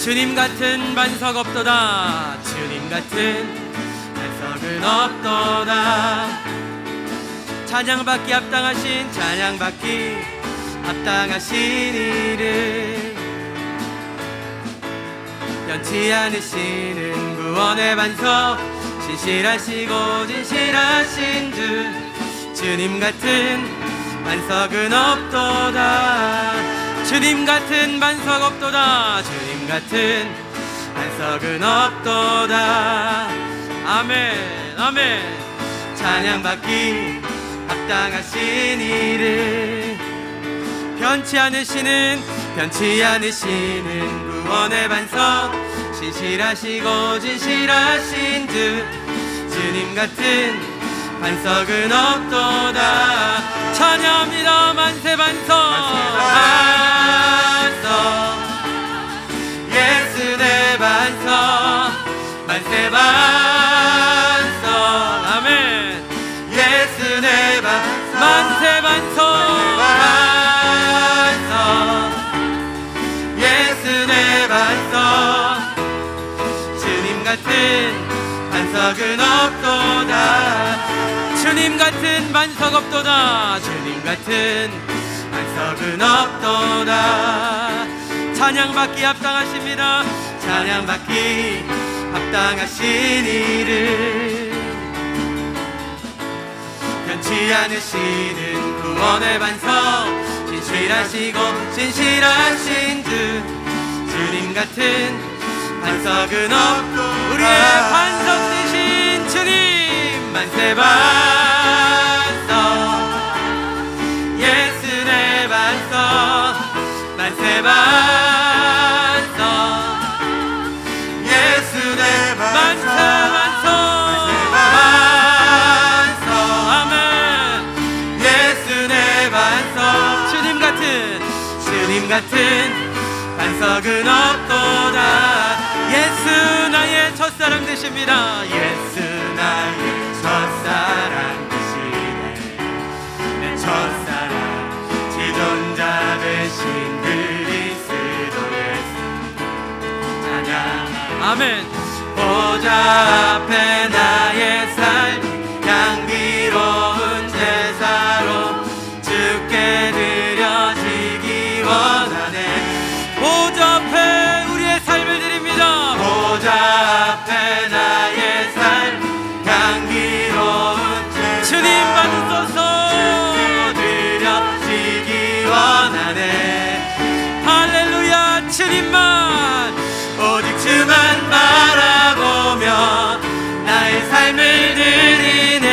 주님 같은 반석 없도다. 주님 같은 반석은 없도다. 찬양받기 합당하신 찬양받기 합당하신 이를 변치 않으시는 구원의 반석 신실하시고 진실하신 주 주님 같은 반석은 없도다. 주님 같은 반석 없도다. 주님 같은 반석은 없도다. 아멘 아멘. 찬양받기 합당하신 이를 변치 않으시는 구원의 반석 신실하시고 진실하신 주 주님 같은 반석은 없도다. 찬양합니다. 만세 반석 예수 내 반석 만세 반석 아멘. 예수 내 반석 만세 반석 예수 내 반석 주님 같은 반석은 없도다. 주님 같은 반석 없도다. 주님 같은 반석은 없도다. 찬양받기 합당하십니다. 찬양받기 합당하신 이를 변치 않으시는 구원의 반석 진실하시고 진실하신 주 주님 같은 반석은 없고 우리의 반석 되신 주님 만세 반석 예수 내 반석 만세 반석 예수 내 반석 만세 반석 아멘. 예수 내 반석 주님 같은 반석은 없도다. 예수 나의 첫사랑 되십니다. 예수 나의 첫사랑 되시네. 내 첫사랑 지존자 되신 그리스도 예수 찬양 아멘. 보좌 앞에 나의 삶 향기로운 제사로 주께 드려지기 원하네. 보좌 앞에 우리의 삶을 드립니다. 보좌 앞에 나의 삶 향기로운 주님 받으소서 드려지기 원하네. 할렐루야. 주님만 오직 주만 바라보며 나의 삶을 드리네.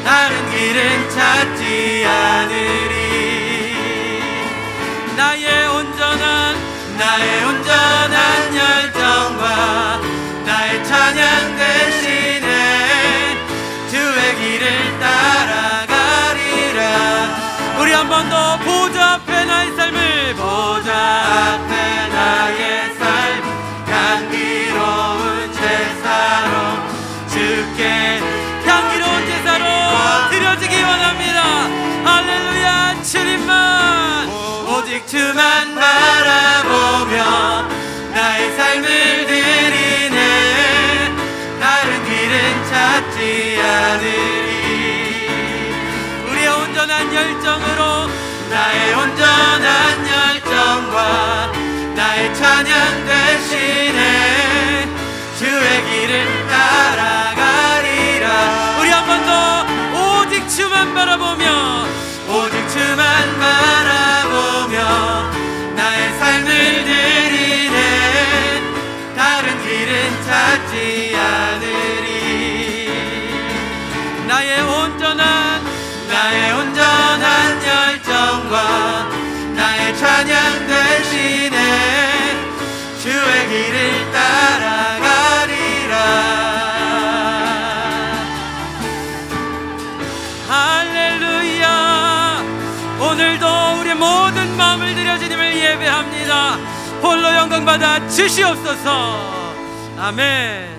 다른 길은 찾지 않으리. 나의 온전한 열정과 나의 찬양 대신에 주의 길을 따라가리라. 우리 한 번 더 보좌 앞에 나의 삶을 보좌 앞에 나의 삶 향기로운 제사로 주께 향기로운 제사로 드려지기 원합니다. 할렐루야. 주님만 오직 주만 바라보며 나의 삶을 드리네. 다른 길은 찾지 않으리. 우리의 온전한 열정으로 나의 온전한 열정과 나의 찬양 대신에 주의 길을 따라가리라. 우리 한 번 더 오직 주만 바라보며 오직 주만 바라보며 나의 삶을 드리네. 다른 길은 찾지 않으리. 나의 온전한 열정과 나의 찬양 대신에 주의 길을 따라가리라. 할렐루야. 오늘도 우리의 모든 마음을 들여 주님을 예배합니다. 홀로 영광 받아 주시옵소서. 아멘.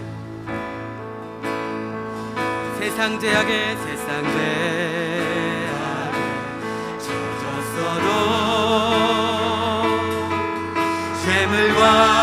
세상 죄악에 젖었어도 죄물과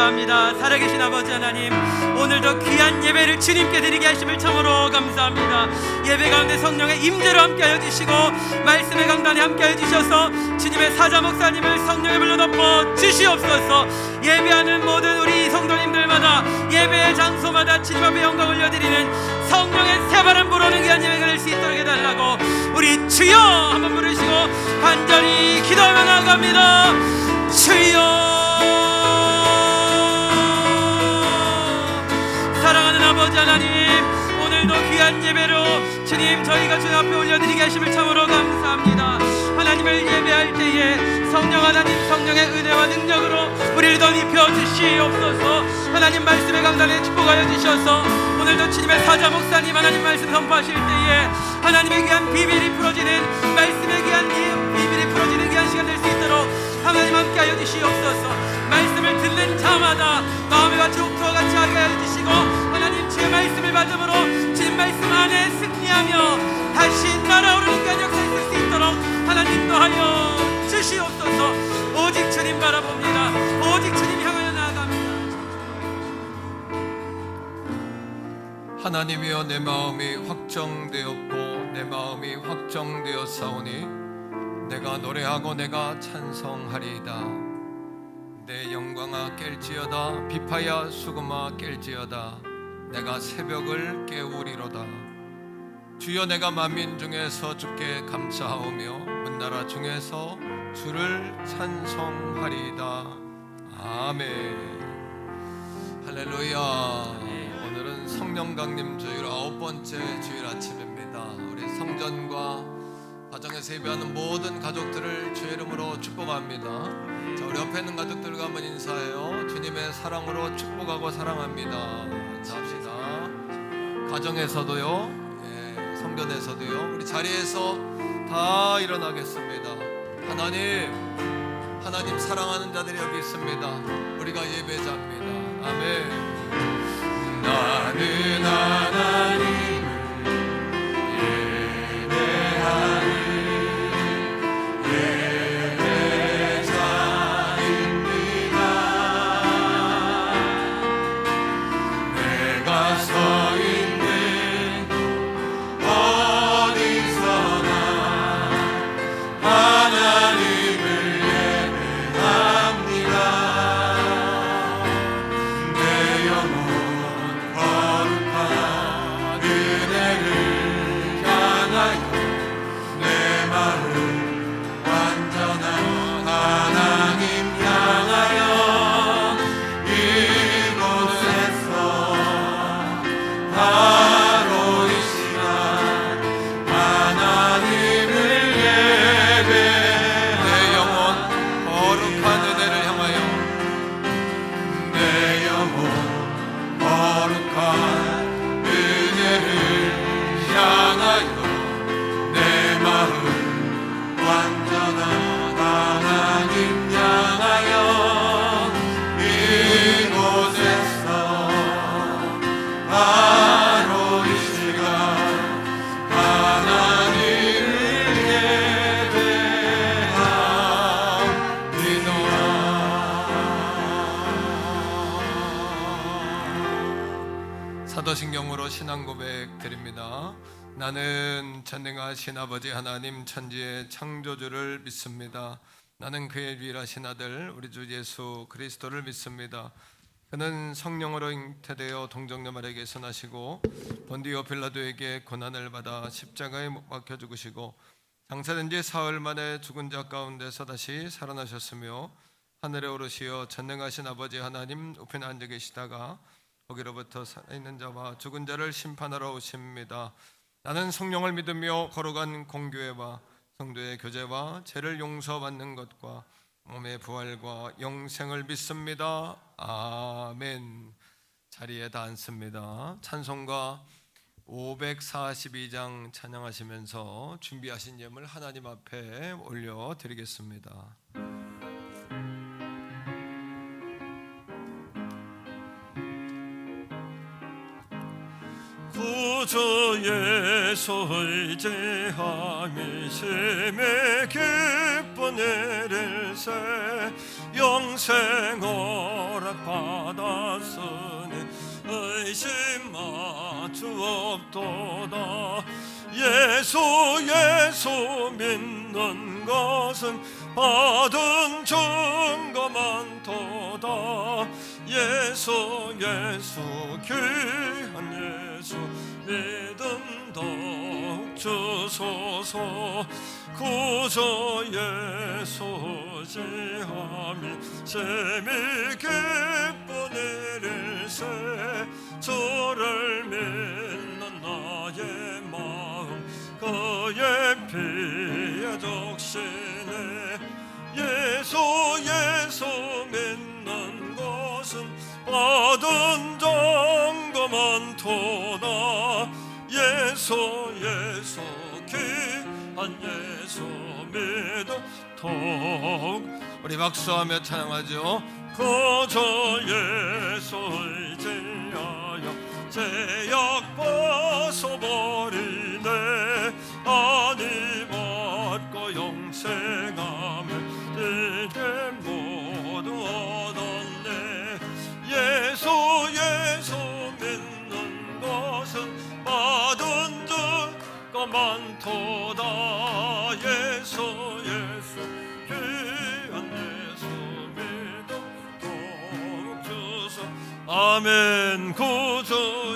감사합니다. 살아계신 아버지 하나님, 오늘도 귀한 예배를 주님께 드리게 하심을 참으로 감사합니다. 예배 가운데 성령의 임재로 함께하여 주시고 말씀의 강단에 함께하여 주셔서 주님의 사자 목사님을 성령의 불로 덮어 주시옵소서. 예배하는 모든 우리 성도님들마다 예배의 장소마다 주님 앞에 영광 올려드리는 성령의 새바람 불어오는 귀한 예배가 될 수 있도록 해달라고 우리 주여 한번 부르시고 간절히 기도하며 나아갑니다. 주여. 사랑하는 아버지 하나님, 오늘도 귀한 예배로 주님 저희가 주님 앞에 올려드리게 하심을 참으로 감사합니다. 하나님을 예배할 때에 성령 하나님 성령의 은혜와 능력으로 우리를 더 입혀 주시옵소서. 하나님 말씀의 강단에 축복하여 주셔서 오늘도 주님의 사자 목사님 하나님 말씀 선포하실 때에 하나님의 귀한 비밀이 풀어지는 말씀의 귀한 비밀이 풀어지는 귀한 시간 될 수 있도록 하나님 함께하여 주시옵소서. 말씀을 듣는 자마다 마음의 같이 옥토와 같이 하게 하여 주시고 하나님 주의 말씀을 받음으로 주님 말씀 안에 승리하며 다시 날아오르는 귀한 역사 있을 수 있도록 하나님 도하여 주시옵소서. 오직 주님 바라봅니다. 오직 주님 향하여 나아갑니다. 하나님이여, 내 마음이 확정되었고 내 마음이 확정되었사오니 내가 노래하고 내가 찬송하리이다. 내 영광아 깰지어다, 비파야 수금아 깰지어다. 내가 새벽을 깨우리로다. 주여, 내가 만민 중에서 주께 감사하오며 문나라 중에서 주를 찬송하리이다. 아멘. 할렐루야. 오늘은 성령 강림 주일 9번째 주일 아침입니다. 우리 성전과 가정에서 예배하는 모든 가족들을 주의 이름으로 축복합니다. 자, 우리 옆에 있는 가족들과 한번 인사해요. 주님의 사랑으로 축복하고 사랑합니다. 자, 합시다. 가정에서도요, 성전에서도요, 우리 자리에서 다 일어나겠습니다. 하나님 사랑하는 자들이 여기 있습니다. 우리가 예배자입니다. 아멘. 나는 하나님을 예배하는 예배자입니다. 내가 서 있는 어디서나 하나님을 예배합니다. 내 영혼 거룩한 은혜를 향하여 내 마음 완전한 하나님 향하여 이곳에서 바로 이 시간 하나님을 예배. 내 영혼 거룩한 은혜를 향하여 내 영혼 거룩한 은혜를 향하여 내 마음 완전한 하나님 향하여 이곳에서 바로 이 시간 하나님을 예배합니다. 사도신경으로 신앙 고백 드립니다. 나는 전능하신 아버지 하나님 천지의 창조주를 믿습니다. 나는 그의 유일하신 아들 우리 주 예수 그리스도를 믿습니다. 그는 성령으로 잉태되어 동정녀 마리아에게서 나시고 본디오 빌라도에게 고난을 받아 십자가에 못 박혀 죽으시고 장사된 지 사흘 만에 죽은 자 가운데서 다시 살아나셨으며 하늘에 오르시어 전능하신 아버지 하나님 우편에 앉아 계시다가 거기로부터 살아있는 자와 죽은 자를 심판하러 오십니다. 나는 성령을 믿으며 거룩한 공교회와 성도의 교제와 죄를 용서받는 것과 몸의 부활과 영생을 믿습니다. 아멘. 자리에 다 앉습니다. 찬송가 542장 찬양하시면서 준비하신 예물 하나님 앞에 올려드리겠습니다. 구주의 솔제함이 심에 기뻐 내릴새 영생 허락받았으니 의심마 주옵도다. 예수 믿는 것은 받은 증거 많도다. 예수 귀한 예수 믿음 더욱 주소서. 구주 예수 지함이 재미 기쁜 일일세. 주를 믿는 나의 마음 그의 피에 적시네. 예수 믿는 것은 받은 증거 많도다. 예수 귀한 예수 믿음 더욱. 우리 박수하며 찬양하죠. 그저 예수 의지하여 제약 벗어버리네. 아니 받고 영생함을 이제 모두 얻었네. 예수 믿는 것은 받은 증거 많도다. 예수 귀한 예수 믿음 더욱 주소. 아멘. 구주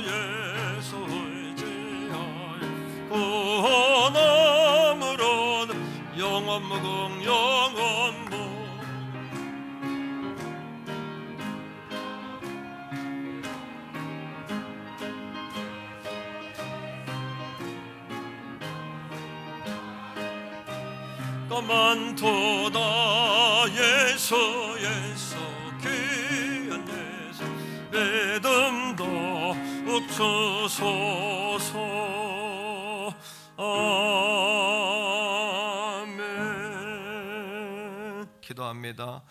예수 의지하여 구원함으로는 영원 무궁 영원 무. 많도다. 예수 귀한 예수 믿음 더욱 주소서. 아멘. 기도합니다.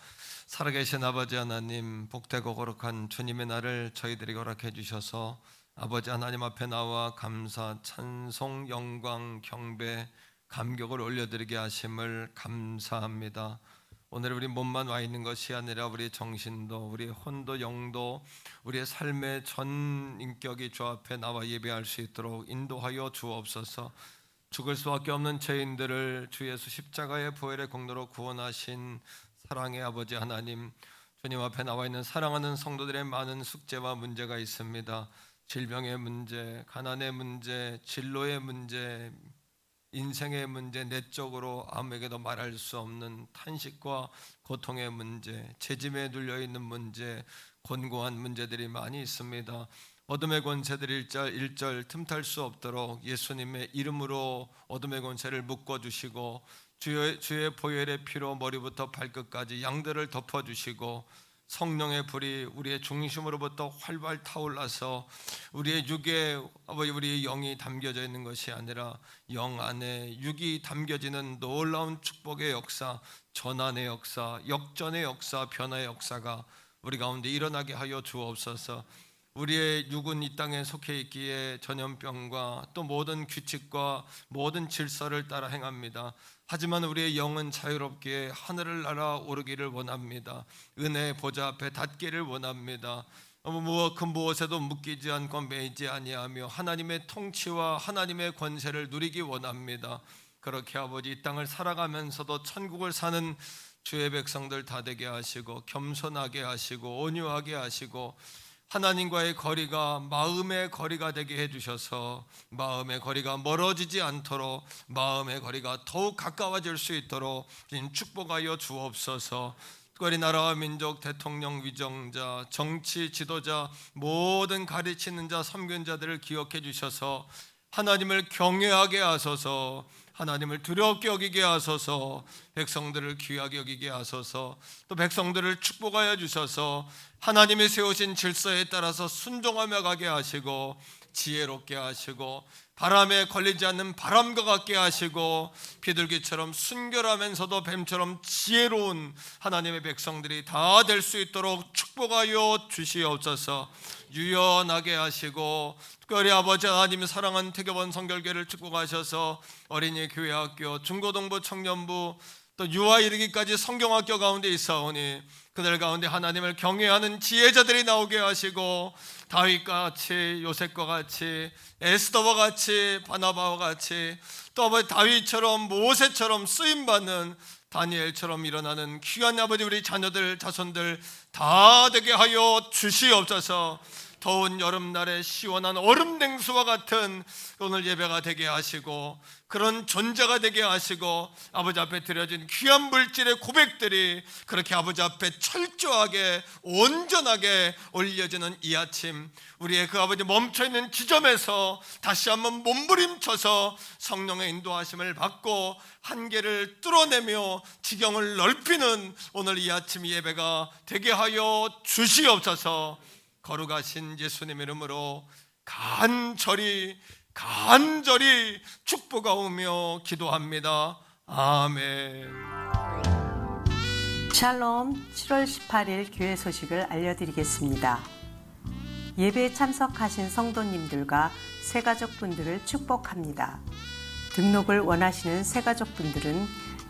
살아계신 아버지 하나님, 복되고 거룩한 주님의 날을 저희들에게 허락해 주셔서 아버지 하나님 앞에 나와 감사, 찬송, 영광, 경배, 감격을 올려드리게 하심을 감사합니다. 오늘 우리 몸만 와 있는 것이 아니라 우리 정신도, 우리 혼도, 영도, 우리의 삶의 전 인격이 주 앞에 나와 예배할 수 있도록 인도하여 주옵소서. 죽을 수밖에 없는 죄인들을 주 예수 십자가의 보혈의 공로로 구원하신 사랑의 아버지 하나님, 주님 앞에 나와 있는 사랑하는 성도들의 많은 숙제와 문제가 있습니다. 질병의 문제, 가난의 문제, 진로의 문제, 인생의 문제, 내적으로 아무에게도 말할 수 없는 탄식과 고통의 문제, 죄짐에 눌려있는 문제, 곤고한 문제들이 많이 있습니다. 어둠의 권세들 1절 틈탈 수 없도록 예수님의 이름으로 어둠의 권세를 묶어주시고 주의 보혈의 피로 머리부터 발끝까지 양들을 덮어주시고 성령의 불이 우리의 중심으로부터 활발 타올라서 우리의 육에 우리의 영이 담겨져 있는 것이 아니라 영 안에 육이 담겨지는 놀라운 축복의 역사, 전환의 역사, 역전의 역사, 변화의 역사가 우리 가운데 일어나게 하여 주옵소서. 우리의 육은 이 땅에 속해 있기에 전염병과 또 모든 규칙과 모든 질서를 따라 행합니다. 하지만 우리의 영은 자유롭게 하늘을 날아 오르기를 원합니다. 은혜의 보좌 앞에 닿기를 원합니다. 그 무엇에도 묶이지 않고 매이지 아니하며 하나님의 통치와 하나님의 권세를 누리기 원합니다. 그렇게 아버지 이 땅을 살아가면서도 천국을 사는 주의 백성들 다 되게 하시고 겸손하게 하시고 온유하게 하시고 하나님과의 거리가 마음의 거리가 되게 해주셔서 마음의 거리가 멀어지지 않도록 마음의 거리가 더욱 가까워질 수 있도록 축복하여 주옵소서. 특별히 나라와 민족, 대통령, 위정자, 정치 지도자, 모든 가르치는 자, 섬기는 자들을 기억해 주셔서 하나님을 경외하게 하소서, 하나님을 두렵게 여기게 하소서, 백성들을 귀하게 여기게 하소서, 또 백성들을 축복하여 주셔서 하나님이 세우신 질서에 따라서 순종하며 가게 하시고 지혜롭게 하시고 바람에 걸리지 않는 바람과 같게 하시고 비둘기처럼 순결하면서도 뱀처럼 지혜로운 하나님의 백성들이 다 될 수 있도록 축복하여 주시옵소서. 유연하게 하시고 특별히 아버지 하나님 사랑하는 태교본 성결교회를 축복하셔서 어린이 교회학교, 중고등부, 청년부, 또 유아 이르기까지 성경학교 가운데 있사오니 그들 가운데 하나님을 경외하는 지혜자들이 나오게 하시고 다윗과 같이, 요셉과 같이, 에스더와 같이, 바나바와 같이, 또 아버지 다윗처럼, 모세처럼 쓰임받는 다니엘처럼 일어나는 귀한 아버지 우리 자녀들, 자손들 다 되게 하여 주시옵소서. 더운 여름날에 시원한 얼음 냉수와 같은 오늘 예배가 되게 하시고 그런 존재가 되게 하시고 아버지 앞에 드려진 귀한 물질의 고백들이 그렇게 아버지 앞에 철저하게 온전하게 올려지는 이 아침, 우리의 그 아버지 멈춰있는 지점에서 다시 한번 몸부림쳐서 성령의 인도하심을 받고 한계를 뚫어내며 지경을 넓히는 오늘 이 아침 예배가 되게 하여 주시옵소서. 거룩하신 예수님 이름으로 간절히 축복하오며 기도합니다. 아멘. 샬롬. 7월 18일 교회 소식을 알려드리겠습니다. 예배에 참석하신 성도님들과 새가족분들을 축복합니다. 등록을 원하시는 새가족분들은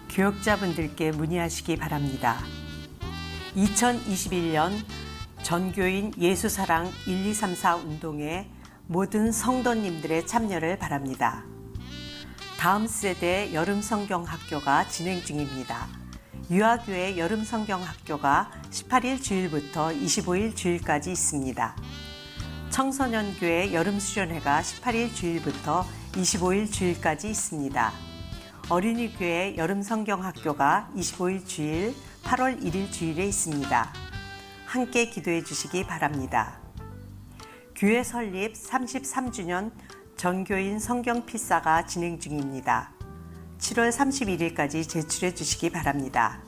교역자분들께 문의하시기 바랍니다. 2021년 전교인 예수사랑 1234 운동에 모든 성도님들의 참여를 바랍니다. 다음 세대 여름성경학교가 진행 중입니다. 유아교회 여름성경학교가 18일 주일부터 25일 주일까지 있습니다. 청소년교회 여름수련회가 18일 주일부터 25일 주일까지 있습니다. 어린이교회 여름성경학교가 25일 주일, 8월 1일 주일에 있습니다. 함께 기도해 주시기 바랍니다. 교회 설립 33주년 전교인 성경 필사가 진행 중입니다. 7월 31일까지 제출해 주시기 바랍니다.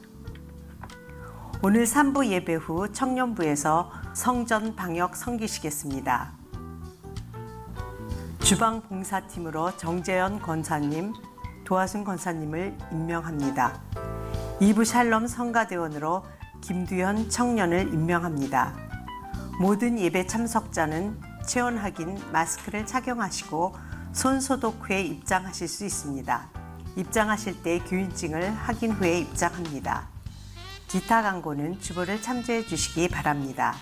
오늘 3부 예배 후 청년부에서 성전 방역 섬기시겠습니다. 주방 봉사팀으로 정재현 권사님, 도하순 권사님을 임명합니다. 2부 샬롬 성가대원으로 김두현 청년을 임명합니다. 모든 예배 참석자는 체온 확인, 마스크를 착용하시고 손 소독 후에 입장하실 수 있습니다. 입장하실 때 교인증을 확인 후에 입장합니다. 기타 광고는 주보를 참조해 주시기 바랍니다.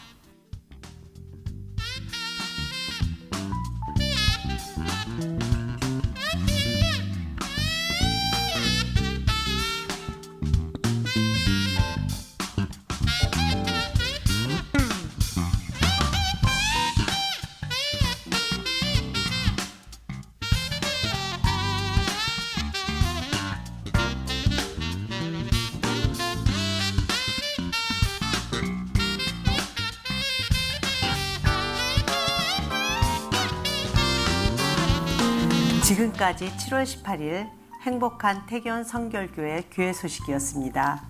지금까지 7월 18일 행복한 태견 성결교회 교회 소식이었습니다.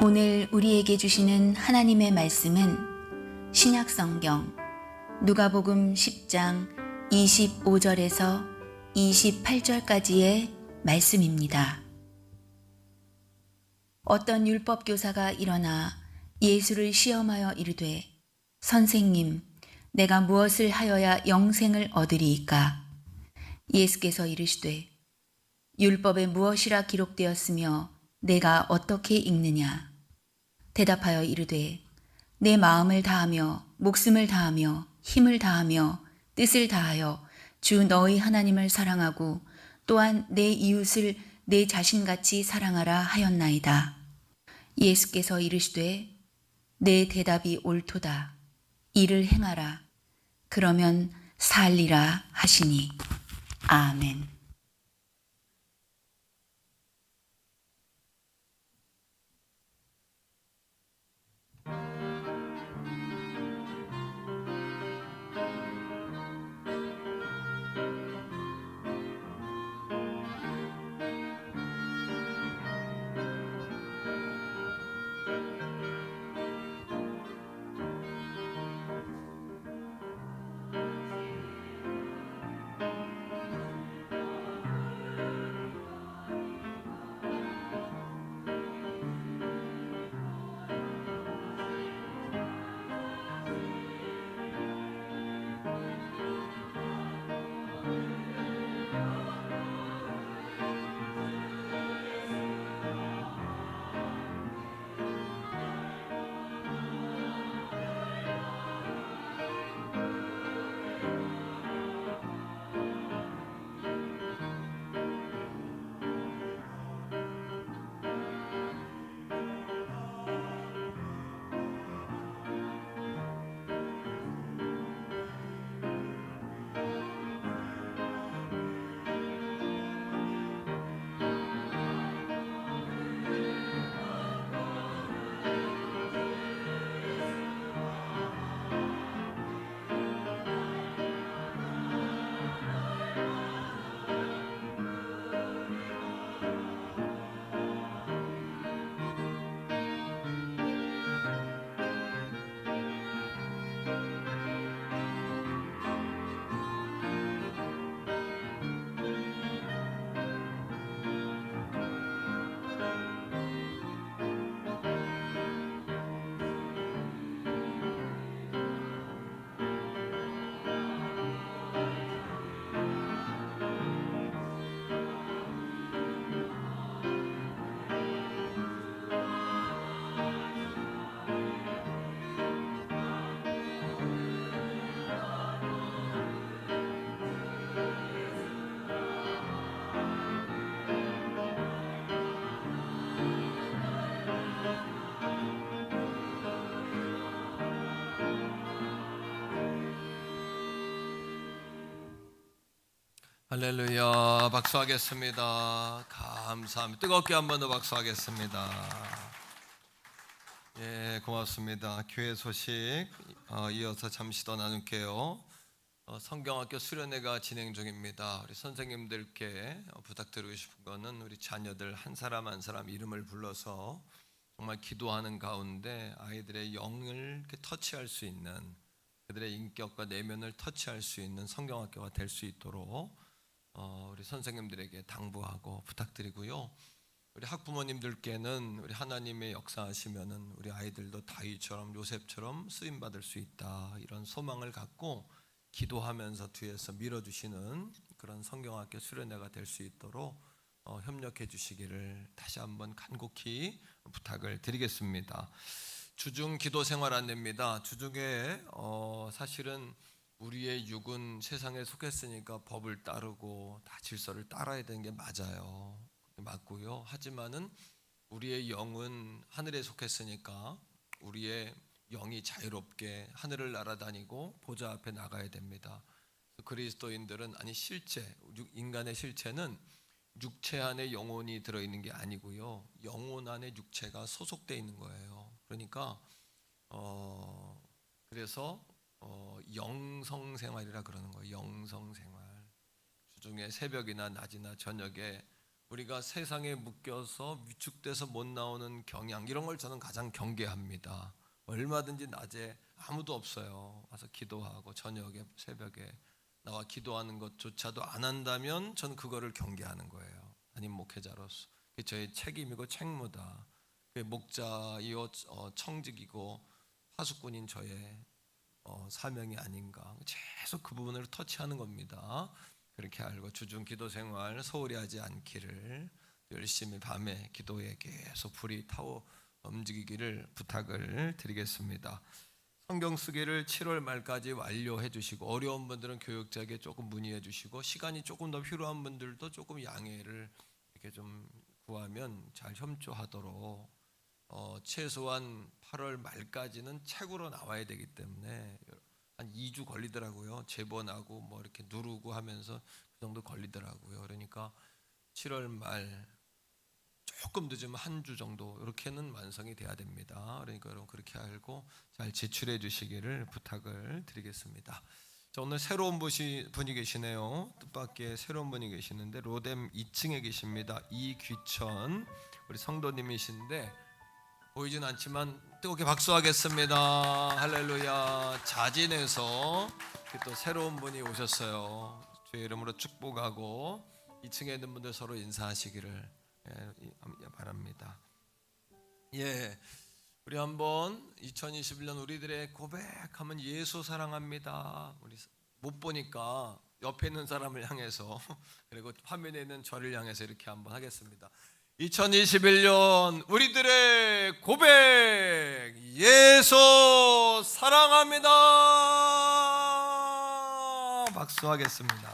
오늘 우리에게 주시는 하나님의 말씀은 신약성경 누가복음 10장 25절에서 28절까지의 말씀입니다. 어떤 율법교사가 일어나 예수를 시험하여 이르되 선생님, 내가 무엇을 하여야 영생을 얻으리이까? 예수께서 이르시되 율법에 무엇이라 기록되었으며 내가 어떻게 읽느냐? 대답하여 이르되 내 마음을 다하며 목숨을 다하며 힘을 다하며 뜻을 다하여 주 너희 하나님을 사랑하고 또한 내 이웃을 내 자신같이 사랑하라 하였나이다. 예수께서 이르시되 내 대답이 옳도다. 이를 행하라. 그러면 살리라 하시니. 아멘. 할렐루야. 박수하겠습니다. 감사합니다. 뜨겁게 한 번 더 박수하겠습니다. 예, 고맙습니다. 교회 소식 이어서 잠시 더 나눌게요. 성경학교 수련회가 진행 중입니다. 우리 선생님들께 부탁드리고 싶은 거는 우리 자녀들 한 사람 한 사람 이름을 불러서 정말 기도하는 가운데 아이들의 영을 이렇게 터치할 수 있는, 그들의 인격과 내면을 터치할 수 있는 성경학교가 될 수 있도록 우리 선생님들에게 당부하고 부탁드리고요. 우리 학부모님들께는 우리 하나님의 역사하시면은 우리 아이들도 다윗처럼 요셉처럼 쓰임 받을 수 있다, 이런 소망을 갖고 기도하면서 뒤에서 밀어주시는 그런 성경학교 수련회가 될 수 있도록 협력해 주시기를 다시 한번 간곡히 부탁을 드리겠습니다. 주중 기도 생활 안내입니다. 주중에 사실은 우리의 육은 세상에 속했으니까 법을 따르고 다 질서를 따라야 되는 게 맞아요. 맞고요. 하지만은 우리의 영은 하늘에 속했으니까 우리의 영이 자유롭게 하늘을 날아다니고 보좌 앞에 나가야 됩니다. 그리스도인들은 실제 인간의 실체는 육체 안에 영혼이 들어있는 게 아니고요, 영혼 안에 육체가 소속되어 있는 거예요. 그러니까 그래서 영성생활이라 그러는 거예요. 영성생활. 주중에 새벽이나 낮이나 저녁에 우리가 세상에 묶여서 위축돼서 못 나오는 경향, 이런 걸 저는 가장 경계합니다. 얼마든지 낮에 아무도 없어요. 와서 기도하고 저녁에 새벽에 나와 기도하는 것조차도 안 한다면 저는 그거를 경계하는 거예요. 담임 목회자로서 그게 저의 책임이고 책무다. 그게 목자이요 청직이고 파수꾼인 저의 사명이 아닌가. 계속 그 부분을 터치하는 겁니다. 그렇게 알고 주중 기도 생활 소홀히 하지 않기를, 열심히 밤에 기도에 계속 불이 타오 움직이기를 부탁을 드리겠습니다. 성경 쓰기를 7월 말까지 완료해 주시고, 어려운 분들은 교육자에게 조금 문의해 주시고, 시간이 조금 더 필요한 분들도 조금 양해를 이렇게 좀 구하면 잘 협조하도록, 최소한 8월 말까지는 책으로 나와야 되기 때문에 한 2주 걸리더라고요. 제본하고 뭐 이렇게 누르고 하면서 그 정도 걸리더라고요. 그러니까 7월 말 조금 늦으면 한 주 정도 이렇게는 완성이 돼야 됩니다. 그러니까 여러분 그렇게 알고 잘 제출해 주시기를 부탁을 드리겠습니다. 자, 오늘 새로운 분이 계시네요. 뜻밖의 새로운 분이 계시는데 로뎀 2층에 계십니다. 이귀천 우리 성도님이신데 보이진 않지만 뜨겁게 박수하겠습니다. 할렐루야. 자진해서 또 새로운 분이 오셨어요. 주의 이름으로 축복하고 2층에 있는 분들 서로 인사하시기를 바랍니다. 예, 우리 한번 2021년 우리들의 고백하면 예수 사랑합니다. 우리 못 보니까 옆에 있는 사람을 향해서 그리고 화면에 있는 저를 향해서 이렇게 한번 하겠습니다. 2021년 우리들의 고백, 예수 사랑합니다. 박수하겠습니다.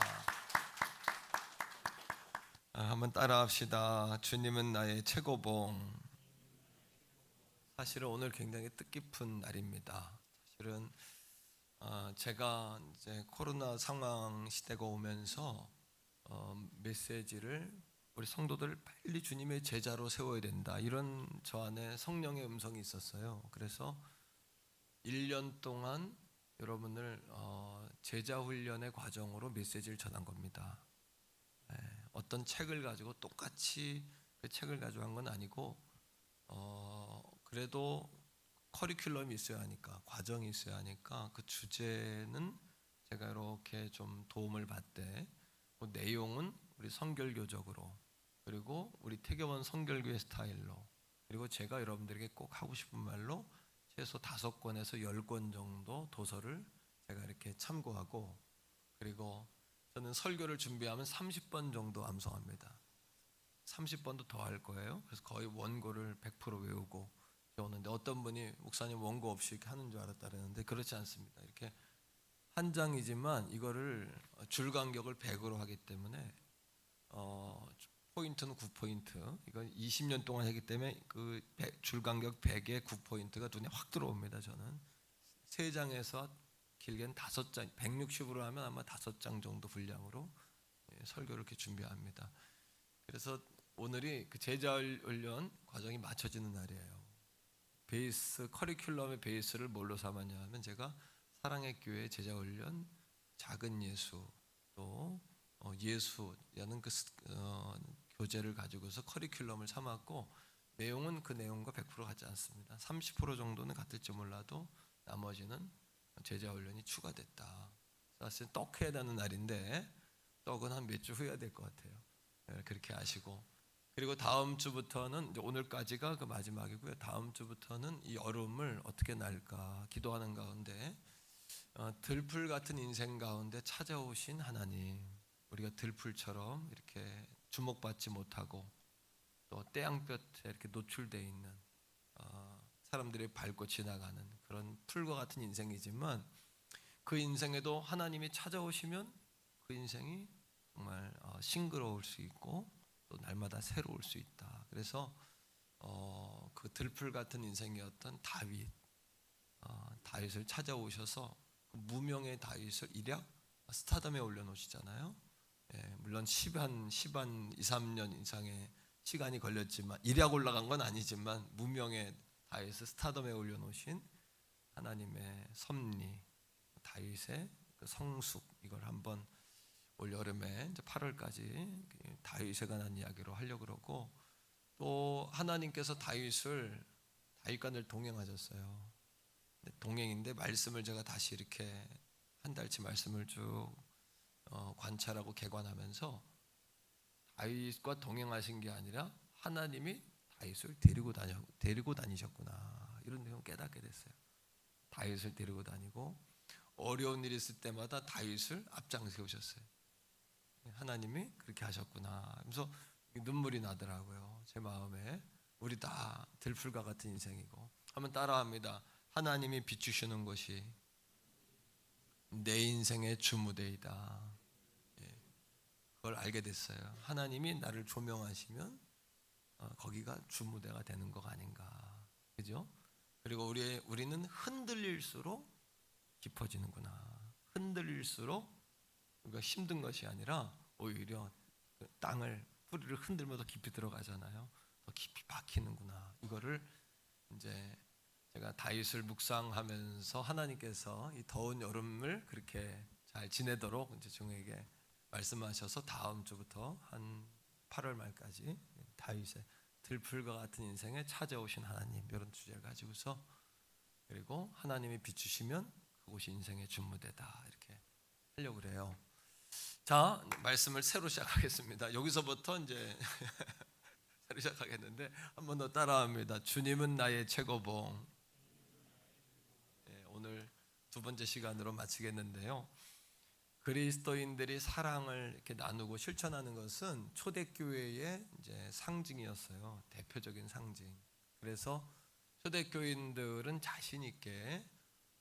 한번 따라합시다. 주님은 나의 최고봉. 사실은 오늘 굉장히 뜻깊은 날입니다. 사실은 제가 이제 코로나 상황 시대가 오면서 메시지를 우리 성도들 빨리 주님의 제자로 세워야 된다, 이런 저 안에 성령의 음성이 있었어요. 그래서 1년 동안 여러분을 제자 훈련의 과정으로 메시지를 전한 겁니다. 어떤 책을 가지고 똑같이 그 책을 가지고 한 건 아니고 그래도 커리큘럼이 있어야 하니까, 과정이 있어야 하니까 그 주제는 제가 이렇게 좀 도움을 받되, 그 내용은 우리 성결교적으로, 그리고 우리 태교원 성결교회 스타일로, 그리고 제가 여러분들에게 꼭 하고 싶은 말로 최소 5권에서 10권 정도 도서를 제가 이렇게 참고하고, 그리고 저는 설교를 준비하면 30번 정도 암송합니다. 30번도 더 할 거예요. 그래서 거의 원고를 100% 외우고 오는데, 어떤 분이 목사님 원고 없이 이렇게 하는 줄 알았다 그랬는데 그렇지 않습니다. 이렇게 한 장이지만 이거를 줄 간격을 100으로 하기 때문에 포인트는 9포인트. 이건 20년 동안 하기 때문에 그 줄 간격 100에 9포인트가 눈에 확 들어옵니다. 저는 3장에서 길게는 5장, 160으로 하면 아마 5장 정도 분량으로 설교를 이렇게 준비합니다. 그래서 오늘이 그 제자훈련 과정이 맞춰지는 날이에요. 베이스 커리큘럼의 베이스를 뭘로 삼았냐 하면 제가 사랑의 교회 제자훈련 작은 예수 또 예수라는 교재를 가지고서 커리큘럼을 삼았고 내용은 그 내용과 100% 같지 않습니다. 30% 정도는 같을지 몰라도 나머지는 제자훈련이 추가됐다. 사실 떡 해야 되는 날인데 떡은 한 몇 주 후에 될 것 같아요. 그렇게 아시고 그리고 다음 주부터는 이제 오늘까지가 그 마지막이고요. 다음 주부터는 이 여름을 어떻게 날까 기도하는 가운데 들풀 같은 인생 가운데 찾아오신 하나님, 우리가 들풀처럼 이렇게 주목받지 못하고 또 태양볕에 이렇게 노출되어 있는 사람들이 밟고 지나가는 그런 풀과 같은 인생이지만 그 인생에도 하나님이 찾아오시면 그 인생이 정말 싱그러울 수 있고 또 날마다 새로울 수 있다. 그래서 그 들풀 같은 인생이었던 다윗을 찾아오셔서 그 무명의 다윗을 일약 스타덤에 올려놓으시잖아요. 물론 10한 2, 3년 이상의 시간이 걸렸지만 일약 올라간 건 아니지만 무명의 다윗을 스타덤에 올려놓으신 하나님의 섭리, 다윗의 그 성숙 이걸 한번 올 여름에 이제 8월까지 다윗에 관한 이야기로 하려고 그러고 또 하나님께서 다윗과 늘 동행하셨어요. 동행인데 말씀을 제가 다시 이렇게 한 달치 말씀을 쭉 관찰하고 개관하면서 다윗과 동행하신 게 아니라 하나님이 다윗을 데리고 다니셨구나 이런 내용 깨닫게 됐어요. 다윗을 데리고 다니고 어려운 일이 있을 때마다 다윗을 앞장 세우셨어요. 하나님이 그렇게 하셨구나. 그래서 눈물이 나더라고요. 제 마음에 우리 다 들풀과 같은 인생이고 한번 따라합니다. 하나님이 비추시는 것이 내 인생의 주무대이다. 그걸 알게 됐어요. 하나님이 나를 조명하시면 거기가 주무대가 되는 것 아닌가, 그죠? 그리고 우리는 흔들릴수록 깊어지는구나. 흔들릴수록 우리가 힘든 것이 아니라 오히려 뿌리를 흔들면 더 깊이 들어가잖아요. 더 깊이 박히는구나. 이거를 이제 제가 다윗을 묵상하면서 하나님께서 이 더운 여름을 그렇게 잘 지내도록 이제 종에게 말씀하셔서 다음 주부터 한 8월 말까지 다윗의 들풀과 같은 인생에 찾아오신 하나님 이런 주제를 가지고서 그리고 하나님이 비추시면 그곳이 인생의 주무대다 이렇게 하려고 그래요. 자, 말씀을 새로 시작하겠습니다. 여기서부터 이제 새로 시작하겠는데 한 번 더 따라합니다. 주님은 나의 최고봉. 오늘 두 번째 시간으로 마치겠는데요. 그리스도인들이 사랑을 이렇게 나누고 실천하는 것은 초대교회의 이제 상징이었어요. 대표적인 상징. 그래서 초대교인들은 자신 있게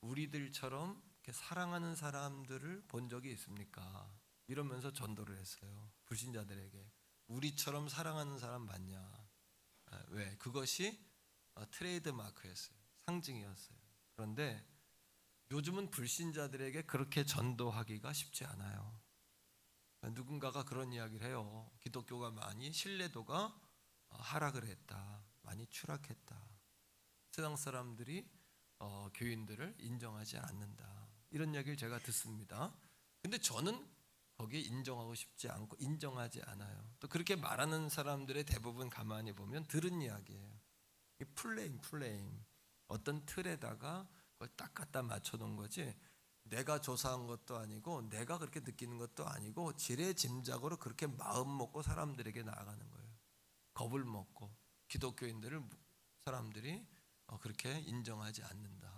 우리들처럼 이렇게 사랑하는 사람들을 본 적이 있습니까? 이러면서 전도를 했어요. 불신자들에게 우리처럼 사랑하는 사람 맞냐? 왜? 그것이 트레이드 마크였어요. 상징이었어요. 그런데 요즘은 불신자들에게 그렇게 전도하기가 쉽지 않아요. 누군가가 그런 이야기를 해요. 기독교가 많이 신뢰도가 하락을 했다. 많이 추락했다. 세상 사람들이 교인들을 인정하지 않는다. 이런 이야기를 제가 듣습니다. 근데 저는 거기에 인정하고 싶지 않고 인정하지 않아요. 또 그렇게 말하는 사람들의 대부분 가만히 보면 들은 이야기예요. 플레임. 어떤 틀에다가 그걸 딱 갖다 맞춰 놓은 거지 내가 조사한 것도 아니고 내가 그렇게 느끼는 것도 아니고 지레짐작으로 그렇게 마음 먹고 사람들에게 나아가는 거예요. 겁을 먹고 기독교인들을 사람들이 그렇게 인정하지 않는다.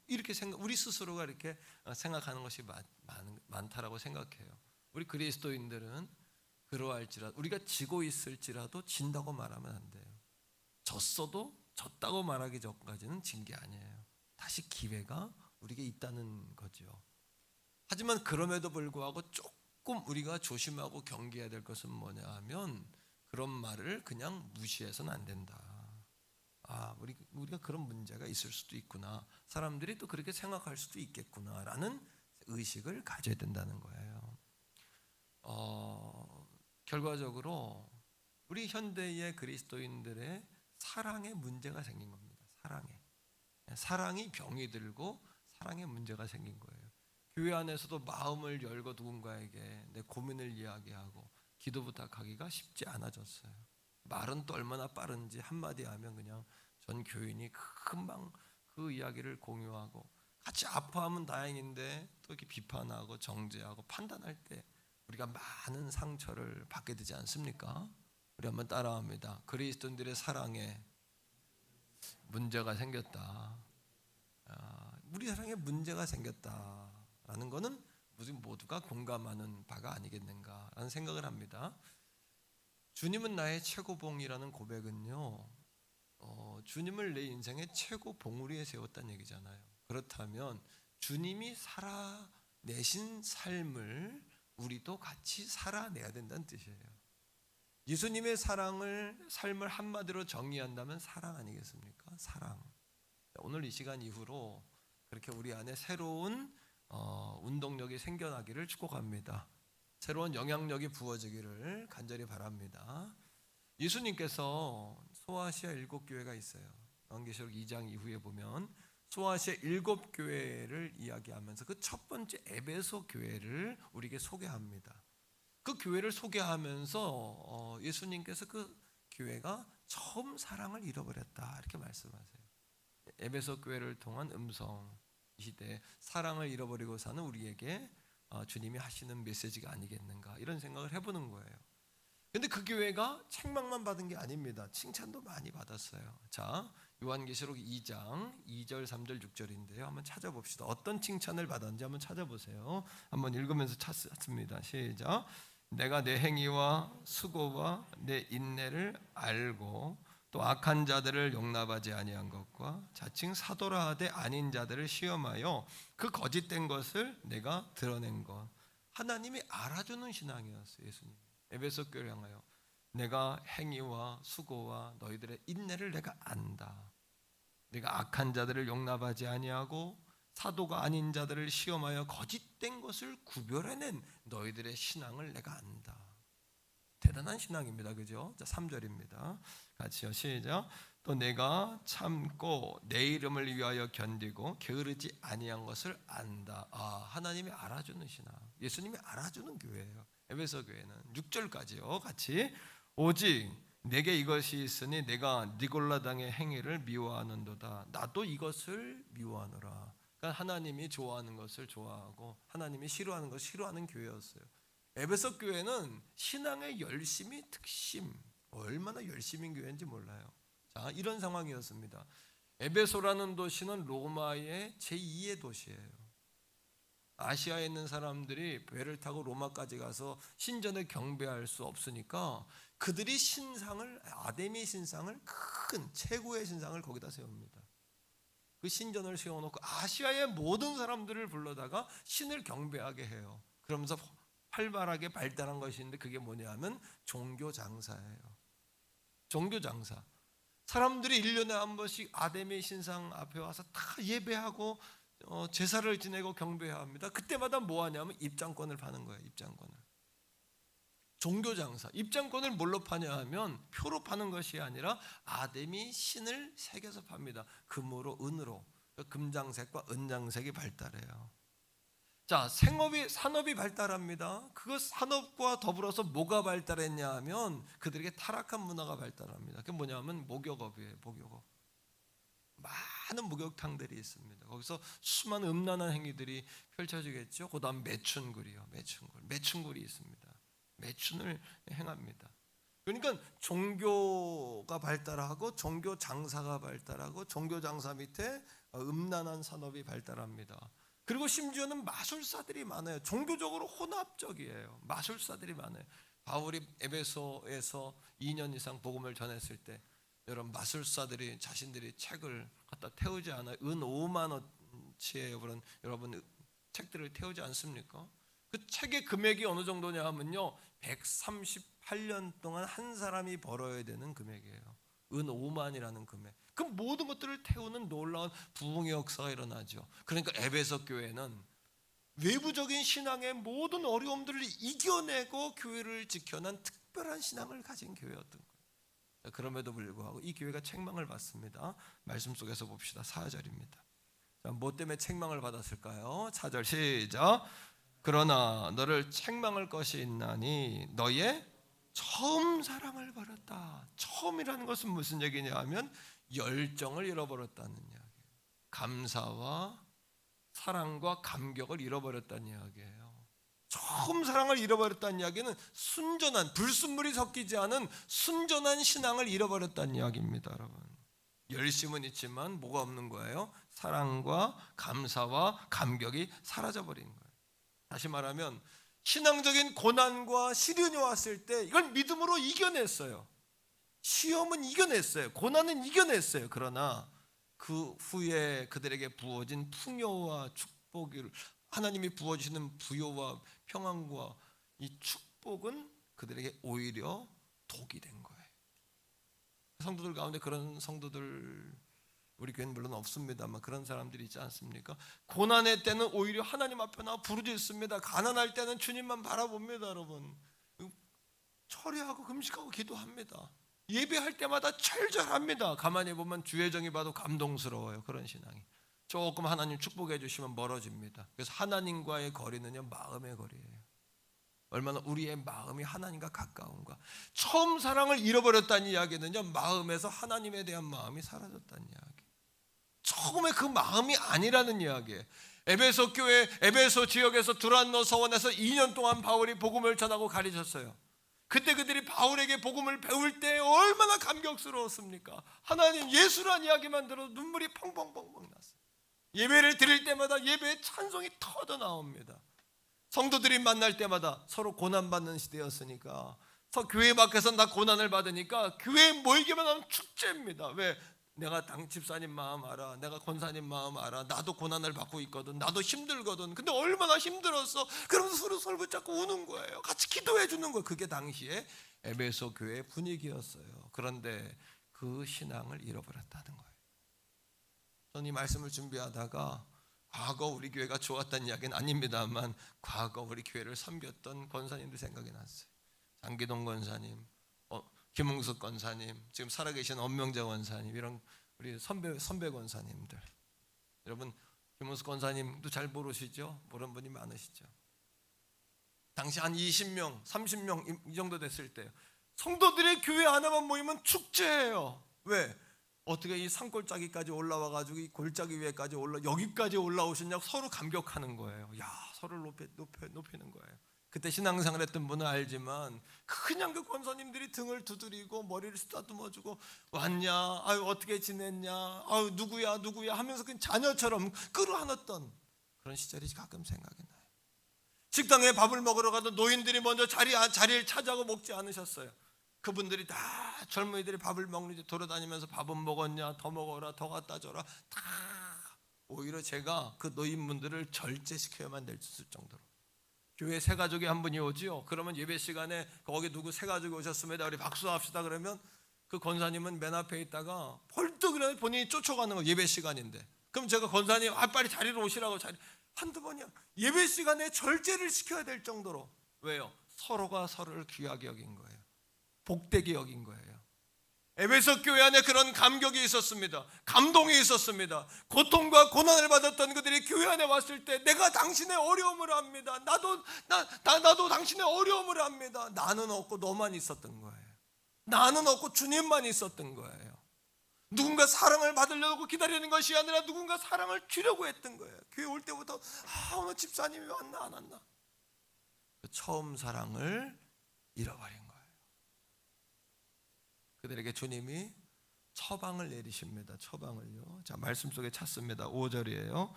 이렇게 우리 스스로가 이렇게 생각하는 것이 많다라고 생각해요. 우리 그리스도인들은 그러할지라도 우리가 지고 있을지라도 진다고 말하면 안 돼요. 졌다고 말하기 전까지는 진 게 아니에요. 다시 기회가 우리에게 있다는 거죠. 하지만 그럼에도 불구하고 조금 우리가 조심하고 경계해야 될 것은 뭐냐 하면 그런 말을 그냥 무시해서는 안 된다. 우리가 그런 문제가 있을 수도 있구나. 사람들이 또 그렇게 생각할 수도 있겠구나라는 의식을 가져야 된다는 거예요. 결과적으로 우리 현대의 그리스도인들의 사랑에 문제가 생긴 겁니다. 사랑이 병이 들고 사랑에 문제가 생긴 거예요. 교회 안에서도 마음을 열고 누군가에게 내 고민을 이야기하고 기도 부탁하기가 쉽지 않아졌어요. 말은 또 얼마나 빠른지 한마디 하면 그냥 전 교인이 금방 그 이야기를 공유하고 같이 아파하면 다행인데 또 이렇게 비판하고 정죄하고 판단할 때 우리가 많은 상처를 받게 되지 않습니까? 우리 한번 따라합니다. 그리스도인들의 사랑에 문제가 생겼다. 우리 사랑에 문제가 생겼다라는 것은 모두가 공감하는 바가 아니겠는가라는 생각을 합니다. 주님은 나의 최고봉이라는 고백은요, 주님을 내 인생의 최고봉 위에 세웠다는 얘기잖아요. 그렇다면 주님이 살아내신 삶을 우리도 같이 살아내야 된다는 뜻이에요. 예수님의 삶을 한마디로 정의한다면 사랑 아니겠습니까? 사랑. 오늘 이 시간 이후로 그렇게 우리 안에 새로운 운동력이 생겨나기를 축복합니다. 새로운 영향력이 부어지기를 간절히 바랍니다. 예수님께서 소아시아 7교회가 있어요. 요한계시록 2장 이후에 보면 소아시아 7교회를 이야기하면서 그 첫 번째 에베소 교회를 우리에게 소개합니다. 그 교회를 소개하면서 예수님께서 그 교회가 처음 사랑을 잃어버렸다 이렇게 말씀하세요. 에베소 교회를 통한 음성, 이 시대에 사랑을 잃어버리고 사는 우리에게 주님이 하시는 메시지가 아니겠는가 이런 생각을 해보는 거예요. 근데 그 교회가 책망만 받은 게 아닙니다. 칭찬도 많이 받았어요. 자, 요한계시록 2장 2절, 3절, 6절인데요. 한번 찾아봅시다. 어떤 칭찬을 받았는지 한번 찾아보세요. 한번 읽으면서 찾습니다. 시작. 내가 내 행위와 수고와 내 인내를 알고 또 악한 자들을 용납하지 아니한 것과 자칭 사도라 하되 아닌 자들을 시험하여 그 거짓된 것을 내가 드러낸 것. 하나님이 알아주는 신앙이었어요. 예수님 에베소 교회를 향하여 내가 행위와 수고와 너희들의 인내를 내가 안다. 내가 악한 자들을 용납하지 아니하고 사도가 아닌 자들을 시험하여 거짓된 것을 구별해낸 너희들의 신앙을 내가 안다. 대단한 신앙입니다. 그죠? 자, 3절입니다. 같이요. 시작. 또 내가 참고 내 이름을 위하여 견디고 게으르지 아니한 것을 안다. 하나님이 알아주는 신앙. 예수님이 알아주는 교회예요. 에베소 교회는 6절까지요. 같이 오직 내게 이것이 있으니 내가 니골라당의 행위를 미워하는도다. 나도 이것을 미워하노라. 그러니까 하나님이 좋아하는 것을 좋아하고 하나님이 싫어하는 것을 싫어하는 교회였어요. 에베소 교회는 신앙의 열심이 특심, 얼마나 열심인 교회인지 몰라요. 자, 이런 상황이었습니다. 에베소라는 도시는 로마의 제2의 도시예요. 아시아에 있는 사람들이 배를 타고 로마까지 가서 신전을 경배할 수 없으니까 그들이 아데미 신상을 큰 최고의 신상을 거기다 세웁니다. 그 신전을 세워놓고 아시아의 모든 사람들을 불러다가 신을 경배하게 해요. 그러면서 활발하게 발달한 것이 있는데 그게 뭐냐면 종교 장사예요. 종교 장사. 사람들이 1년에 한 번씩 아데미 신상 앞에 와서 다 예배하고 제사를 지내고 경배해야 합니다. 그때마다 뭐 하냐면 입장권을 파는 거예요. 입장권을. 종교 장사. 입장권을 뭘로 파냐 하면 표로 파는 것이 아니라 아데미 신을 새겨서 팝니다. 금으로, 은으로. 금장색과 은장색이 발달해요. 자, 산업이 발달합니다. 그 산업과 더불어서 뭐가 발달했냐 하면 그들에게 타락한 문화가 발달합니다. 그게 뭐냐면 목욕업이에요. 목욕업. 많은 목욕탕들이 있습니다. 거기서 수많은 음란한 행위들이 펼쳐지겠죠. 그 다음 매춘굴이요. 매춘굴이 있습니다. 매춘을 행합니다. 그러니까 종교가 발달하고 종교 장사가 발달하고 종교 장사 밑에 음란한 산업이 발달합니다. 그리고 심지어는 마술사들이 많아요. 종교적으로 혼합적이에요. 마술사들이 많아요. 바울이 에베소에서 2년 이상 복음을 전했을 때 여러분 마술사들이 자신들이 책을 갖다 태우지 않아요. 은 5만 원치의 여러분 책들을 태우지 않습니까? 그 책의 금액이 어느 정도냐 하면요 138년 동안 한 사람이 벌어야 되는 금액이에요. 은 5만이라는 금액. 그 모든 것들을 태우는 놀라운 부흥의 역사가 일어나죠. 그러니까 에베소 교회는 외부적인 신앙의 모든 어려움들을 이겨내고 교회를 지켜낸 특별한 신앙을 가진 교회였던 거예요. 그럼에도 불구하고 이 교회가 책망을 받습니다. 말씀 속에서 봅시다. 4절입니다. 뭐 때문에 책망을 받았을까요? 4절 시작. 그러나 너를 책망할 것이 있나니 너의 처음 사랑을 버렸다. 처음이라는 것은 무슨 얘기냐 하면 열정을 잃어버렸다는 이야기예요. 감사와 사랑과 감격을 잃어버렸다는 이야기예요. 처음 사랑을 잃어버렸다는 이야기는 순전한, 불순물이 섞이지 않은 순전한 신앙을 잃어버렸다는 이야기입니다, 여러분. 열심은 있지만 뭐가 없는 거예요? 사랑과 감사와 감격이 사라져버린 거예요. 다시 말하면 신앙적인 고난과 시련이 왔을 때 이걸 믿음으로 이겨냈어요. 시험은 이겨냈어요. 고난은 이겨냈어요. 그러나 그 후에 그들에게 부어진 풍요와 축복을, 하나님이 부어주시는 부요와 평안과 이 축복은 그들에게 오히려 독이 된 거예요. 성도들 가운데 그런 성도들, 우리 교회는 물론 없습니다만 그런 사람들이 있지 않습니까? 고난의 때는 오히려 하나님 앞에 나와 부르짖습니다. 가난할 때는 주님만 바라봅니다, 여러분. 철회하고 금식하고 기도합니다. 예배할 때마다 철저합니다. 가만히 보면 주혜정이 봐도 감동스러워요. 그런 신앙이. 조금 하나님 축복해 주시면 멀어집니다. 그래서 하나님과의 거리는요, 마음의 거리예요. 얼마나 우리의 마음이 하나님과 가까운가. 처음 사랑을 잃어버렸다는 이야기는요, 마음에서 하나님에 대한 마음이 사라졌다는 이야기. 처음에 그 마음이 아니라는 이야기예요. 에베소 교회, 에베소 지역에서 두란노 서원에서 2년 동안 바울이 복음을 전하고 가르쳤어요. 그때 그들이 바울에게 복음을 배울 때 얼마나 감격스러웠습니까? 하나님 예수란 이야기만 들어도 눈물이 펑펑펑펑 났어요. 예배를 드릴 때마다 예배의 찬송이 터져 나옵니다. 성도들이 만날 때마다 서로 고난받는 시대였으니까, 교회 밖에서 나 고난을 받으니까 교회에 모이기만 하면 축제입니다. 왜? 내가 집사님 마음 알아, 내가 권사님 마음 알아, 나도 고난을 받고 있거든, 나도 힘들거든. 근데 얼마나 힘들었어. 그러면서 서로 손을 붙잡고 우는 거예요. 같이 기도해 주는 거예요. 그게 당시에 에베소 교회의 분위기였어요. 그런데 그 신앙을 잃어버렸다는 거예요. 저는 이 말씀을 준비하다가 과거 우리 교회가 좋았다는 이야기는 아닙니다만 과거 우리 교회를 섬겼던 권사님들 생각이 났어요. 장기동 권사님, 김웅숙 권사님, 지금 살아계신 엄명재 권사님, 이런 우리 선배 권사님들. 여러분, 김웅숙 권사님도 잘 모르시죠? 모르는 분이 많으시죠? 당시 한 20명, 30명 이 정도 됐을 때요. 성도들의 교회 하나만 모이면 축제예요. 왜? 어떻게 이 산골짜기까지 올라와가지고 이 골짜기 위에까지 여기까지 올라오셨냐고 서로 감격하는 거예요. 야, 서로를 높이는 거예요. 그때 신앙생활 했던 분은 알지만 그냥 그 권사님들이 등을 두드리고 머리를 쓰다듬어주고 왔냐, 아유 어떻게 지냈냐, 아유 누구야 하면서 그냥 자녀처럼 끌어안았던 그런 시절이 가끔 생각이 나요. 식당에 밥을 먹으러 가던 노인들이 먼저 자리를 차지하고 먹지 않으셨어요. 그분들이 다 젊은이들이 밥을 먹는지 돌아다니면서 밥은 먹었냐, 더 먹어라, 더 갖다 줘라, 다 오히려 제가 그 노인분들을 절제시켜야만 될 정도로. 교회 새 가족이 한 분이 오지요. 그러면 예배 시간에 거기 누구 새 가족이 오셨습니다, 우리 박수합시다. 그러면 그 권사님은 맨 앞에 있다가 벌떡 일어나서 본인이 쫓아가는 거예요. 예배 시간인데. 그럼 제가 권사님 빨리 자리로 오시라고 한두 번이야. 예배 시간에 절제를 시켜야 될 정도로. 왜요? 서로가 서로를 귀하게 여긴 거예요. 복되게 여긴 거예요. 에베소 교회 안에 그런 감격이 있었습니다. 감동이 있었습니다. 고통과 고난을 받았던 그들이 교회 안에 왔을 때 내가 당신의 어려움을 압니다. 나도 당신의 어려움을 압니다. 나는 없고 너만 있었던 거예요. 나는 없고 주님만 있었던 거예요. 누군가 사랑을 받으려고 기다리는 것이 아니라 누군가 사랑을 주려고 했던 거예요. 교회 올 때부터 오늘 집사님이 왔나 안 왔나. 그 처음 사랑을 잃어버린 거예요. 그들에게 주님이 처방을 내리십니다. 처방을요. 자, 말씀 속에 찾습니다. 5절이에요.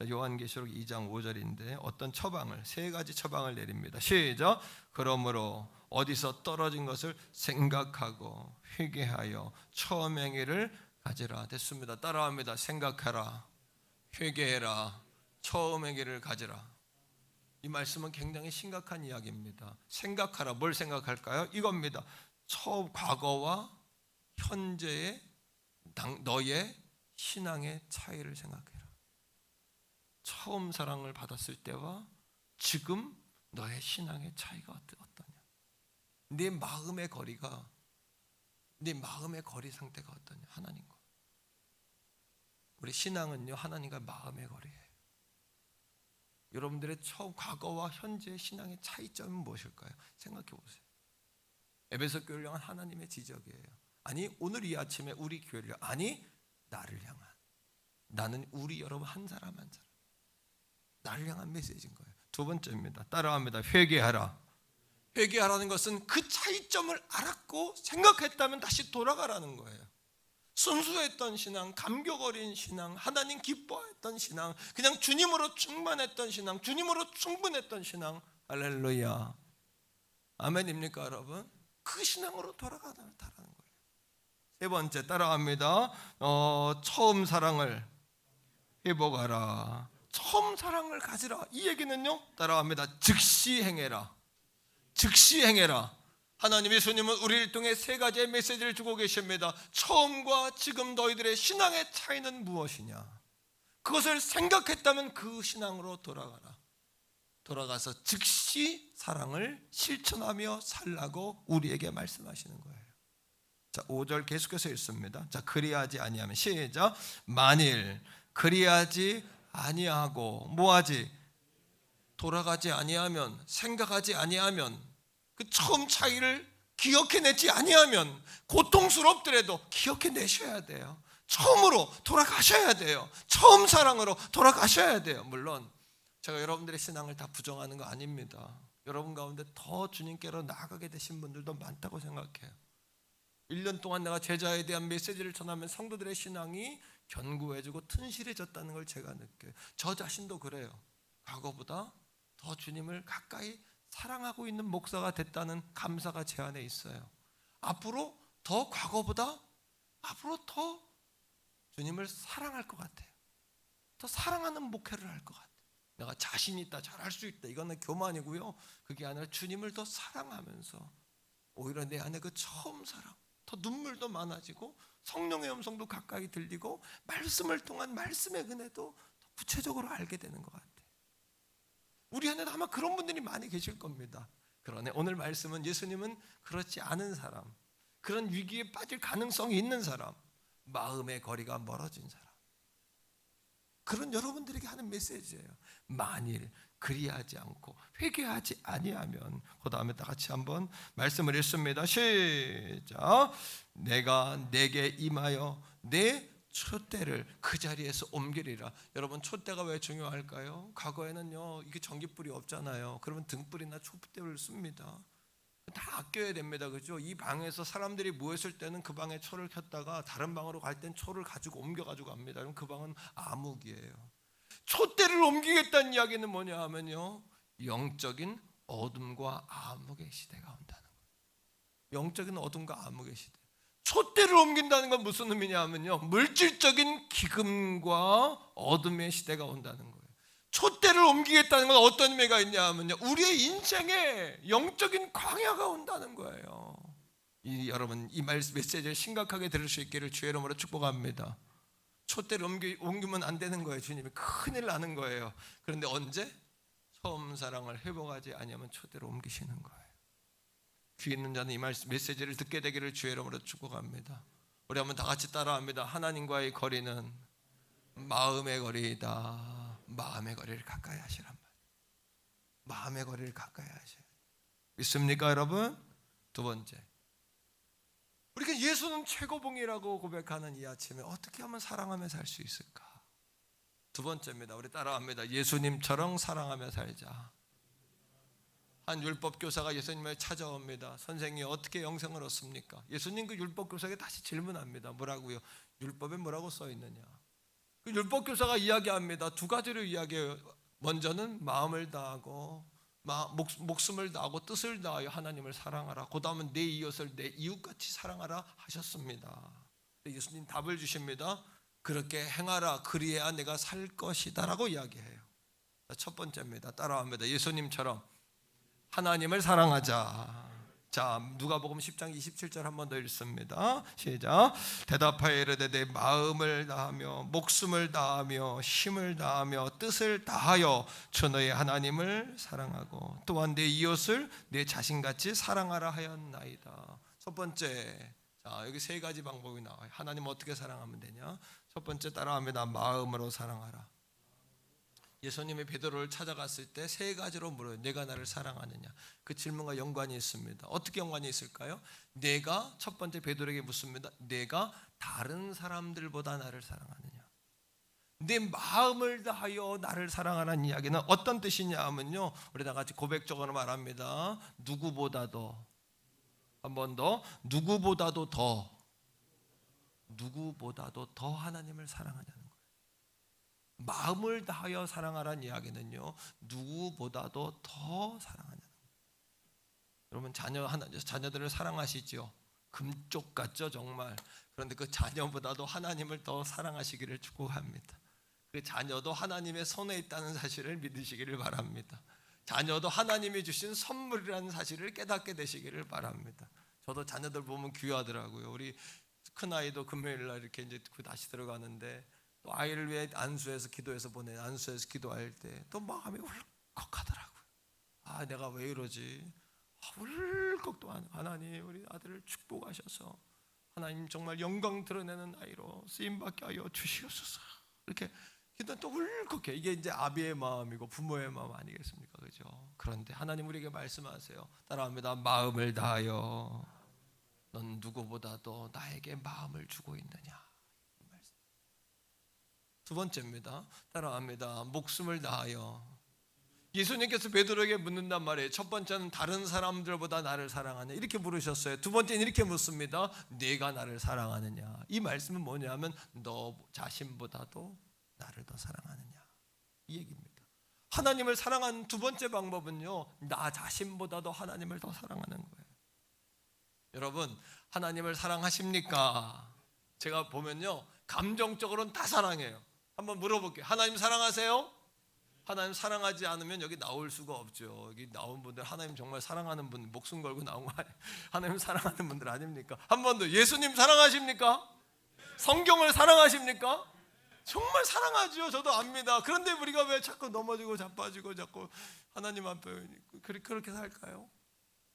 요한계시록 2장 5절인데 어떤 처방을, 세 가지 처방을 내립니다. 시작. 그러므로 어디서 떨어진 것을 생각하고 회개하여 처음 행위를 가지라. 됐습니다. 따라합니다. 생각하라, 회개해라, 처음 행위를 가지라. 이 말씀은 굉장히 심각한 이야기입니다. 생각하라. 뭘 생각할까요? 이겁니다. 과거와 현재의 너의 신앙의 차이를 생각해라. 처음 사랑을 받았을 때와 지금 너의 신앙의 차이가 어떠냐? 네 마음의 거리가, 네 마음의 거리 상태가 어떠냐? 하나님과. 우리 신앙은요, 하나님과 마음의 거리예요. 여러분들의 처음 과거와 현재의 신앙의 차이점은 무엇일까요? 생각해 보세요. 에베소 교회를 향한 하나님의 지적이에요. 아니, 오늘 이 아침에 우리 교회를, 아니, 나를 향한, 나는 우리 여러분 한 사람 한 사람, 나를 향한 메시지인 거예요. 두 번째입니다. 따라합니다. 회개하라. 회개하라는 것은 그 차이점을 알았고 생각했다면 다시 돌아가라는 거예요. 순수했던 신앙, 감격 어린 신앙, 하나님 기뻐했던 신앙, 그냥 주님으로 충만했던 신앙, 주님으로 충분했던 신앙. 할렐루야. 아멘입니까 여러분? 그 신앙으로 돌아가라는 거예요. 세 번째, 따라합니다. 처음 사랑을 회복하라. 처음 사랑을 가지라. 이 얘기는요, 따라합니다. 즉시 행해라. 즉시 행해라. 하나님, 예수님은 우리를 통해 세 가지의 메시지를 주고 계십니다. 처음과 지금 너희들의 신앙의 차이는 무엇이냐? 그것을 생각했다면 그 신앙으로 돌아가라. 돌아가서 즉시 사랑을 실천하며 살라고 우리에게 말씀하시는 거예요. 자, 5절 계속해서 읽습니다. 자, 그리하지 아니하면, 시작. 만일 그리하지 아니하고 뭐하지? 돌아가지 아니하면, 생각하지 아니하면, 그 처음 차이를 기억해내지 아니하면, 고통스럽더라도 기억해내셔야 돼요. 처음으로 돌아가셔야 돼요. 처음 사랑으로 돌아가셔야 돼요. 물론 제가 여러분들의 신앙을 다 부정하는 거 아닙니다. 여러분 가운데 더 주님께로 나아가게 되신 분들도 많다고 생각해요. 1년 동안 내가 제자에 대한 메시지를 전하면 성도들의 신앙이 견고해지고 튼실해졌다는 걸 제가 느껴요. 저 자신도 그래요. 과거보다 더 주님을 가까이 사랑하고 있는 목사가 됐다는 감사가 제 안에 있어요. 앞으로 더 과거보다 앞으로 더 주님을 사랑할 것 같아요. 더 사랑하는 목회를 할 것 같아요. 내가 자신 있다, 잘할 수 있다, 이거는 교만이고요. 그게 아니라 주님을 더 사랑하면서 오히려 내 안에 그 처음 사랑, 더 눈물도 많아지고 성령의 음성도 가까이 들리고 말씀을 통한 말씀의 은혜도 더 구체적으로 알게 되는 것 같아요. 우리 안에도 아마 그런 분들이 많이 계실 겁니다. 그러네, 오늘 말씀은 예수님은 그렇지 않은 사람, 그런 위기에 빠질 가능성이 있는 사람, 마음의 거리가 멀어진 사람, 그런 여러분들에게 하는 메시지예요. 만일 그리하지 않고 회개하지 아니하면, 그 다음에 다 같이 한번 말씀을 읽습니다. 시작. 내가 내게 임하여 내 촛대를 그 자리에서 옮기리라. 여러분, 촛대가 왜 중요할까요? 과거에는요, 이게 전기불이 없잖아요. 그러면 등불이나 촛대를 씁니다. 다 아껴야 됩니다. 그죠? 이 방에서 사람들이 모였을 때는 그 방에 초를 켰다가 다른 방으로 갈 땐 초를 가지고 옮겨가지고 갑니다. 그럼 그 방은 암흑이에요. 촛대를 옮기겠다는 이야기는 뭐냐 하면요, 영적인 어둠과 암흑의 시대가 온다는 거예요. 영적인 어둠과 암흑의 시대. 촛대를 옮긴다는 건 무슨 의미냐 하면요, 물질적인 기금과 어둠의 시대가 온다는 거예요. 촛대를 옮기겠다는 건 어떤 의미가 있냐 하면요, 우리의 인생에 영적인 광야가 온다는 거예요. 여러분, 이 메시지를 심각하게 들을 수 있기를 주의 이름으로 축복합니다. 촛대를 옮기면 안 되는 거예요. 주님이 큰일 나는 거예요. 그런데 언제? 처음 사랑을 회복하지 아니하면 촛대를 옮기시는 거예요. 귀 있는 자는 이 메시지를 듣게 되기를 주의 이름으로 축복합니다. 우리 한번 다 같이 따라합니다. 하나님과의 거리는 마음의 거리이다. 마음의 거리를 가까이 하시란 말이에요. 마음의 거리를 가까이 하셔야 돼요. 믿습니까 여러분? 두 번째, 우리가 예수는 최고봉이라고 고백하는 이 아침에 어떻게 하면 사랑하며 살 수 있을까? 두 번째입니다. 우리 따라합니다. 예수님처럼 사랑하며 살자. 한 율법교사가 예수님을 찾아옵니다. 선생님, 어떻게 영생을 얻습니까? 예수님 그 율법교사에게 다시 질문합니다. 뭐라고요? 율법에 뭐라고 써 있느냐? 그 율법교사가 이야기합니다. 두 가지로 이야기해요. 먼저는 마음을 다하고 목숨을 다하고 뜻을 다하여 하나님을 사랑하라. 그 다음은 내 이웃을 내 이웃같이 사랑하라 하셨습니다. 예수님 답을 주십니다. 그렇게 행하라. 그리해야 내가 살 것이다 라고 이야기해요. 첫 번째입니다. 따라합니다. 예수님처럼 하나님을 사랑하자. 자, 누가복음 10장 27절 한 번 더 읽습니다. 시작. 대답하여 이르되 내 마음을 다하며 목숨을 다하며 힘을 다하며 뜻을 다하여 주 너의 하나님을 사랑하고 또한 내 이웃을 내 자신같이 사랑하라 하였나이다. 첫 번째, 자, 여기 세 가지 방법이 나와요. 하나님 어떻게 사랑하면 되냐? 첫 번째 따라합니다. 마음으로 사랑하라. 예수님이 베드로를 찾아갔을 때 세 가지로 물어요. 내가 나를 사랑하느냐? 그 질문과 연관이 있습니다. 어떻게 연관이 있을까요? 내가 첫 번째 베드로에게 묻습니다. 내가 다른 사람들보다 나를 사랑하느냐? 내 마음을 다하여 나를 사랑하라는 이야기는 어떤 뜻이냐 하면요, 우리 다 같이 고백적으로 말합니다. 누구보다도, 한 번 더, 누구보다도 더 하나님을 사랑하냐는 거예요. 마음을 다하여 사랑하라는 이야기는요, 누구보다도 더 사랑하냐는 거예요. 여러분, 자녀들을 사랑하시죠? 금쪽 같죠, 정말. 그런데 그 자녀보다도 하나님을 더 사랑하시기를 축복합니다. 그 자녀도 하나님의 손에 있다는 사실을 믿으시기를 바랍니다. 자녀도 하나님이 주신 선물이라는 사실을 깨닫게 되시기를 바랍니다. 저도 자녀들 보면 귀하더라고요. 우리 큰 아이도 금요일 날 이렇게 이제 다시 들어가는데, 또 아이를 위해 안수해서 기도해서 안수해서 기도할 때 또 마음이 울컥하더라고요. 아, 내가 왜 이러지? 울컥 또 하나님 우리 아들을 축복하셔서 하나님 정말 영광 드러내는 아이로 쓰임받게 하여 주시옵소서. 이렇게 기도 또 울컥해. 이게 이제 아비의 마음이고 부모의 마음 아니겠습니까? 그죠? 그런데 하나님 우리에게 말씀하세요. 따라합니다. 마음을 다하여 넌 누구보다도 나에게 마음을 주고 있느냐. 두 번째입니다. 따라합니다. 목숨을 다하여. 예수님께서 베드로에게 묻는단 말이에요. 첫 번째는 다른 사람들보다 나를 사랑하냐 이렇게 물으셨어요. 두 번째는 이렇게 묻습니다. 내가 나를 사랑하느냐. 이 말씀은 뭐냐면 너 자신보다도 나를 더 사랑하느냐 이 얘기입니다. 하나님을 사랑하는 두 번째 방법은요, 나 자신보다도 하나님을 더 사랑하는 거예요. 여러분, 하나님을 사랑하십니까? 제가 보면요, 감정적으로는 다 사랑해요. 한번 물어볼게요. 하나님 사랑하세요? 하나님 사랑하지 않으면 여기 나올 수가 없죠. 여기 나온 분들 하나님 정말 사랑하는 분, 목숨 걸고 나온 거 아니에요? 하나님 사랑하는 분들 아닙니까? 한 번 더, 예수님 사랑하십니까? 성경을 사랑하십니까? 정말 사랑하죠. 저도 압니다. 그런데 우리가 왜 자꾸 넘어지고 자빠지고 자꾸 하나님 앞에 그렇게 살까요?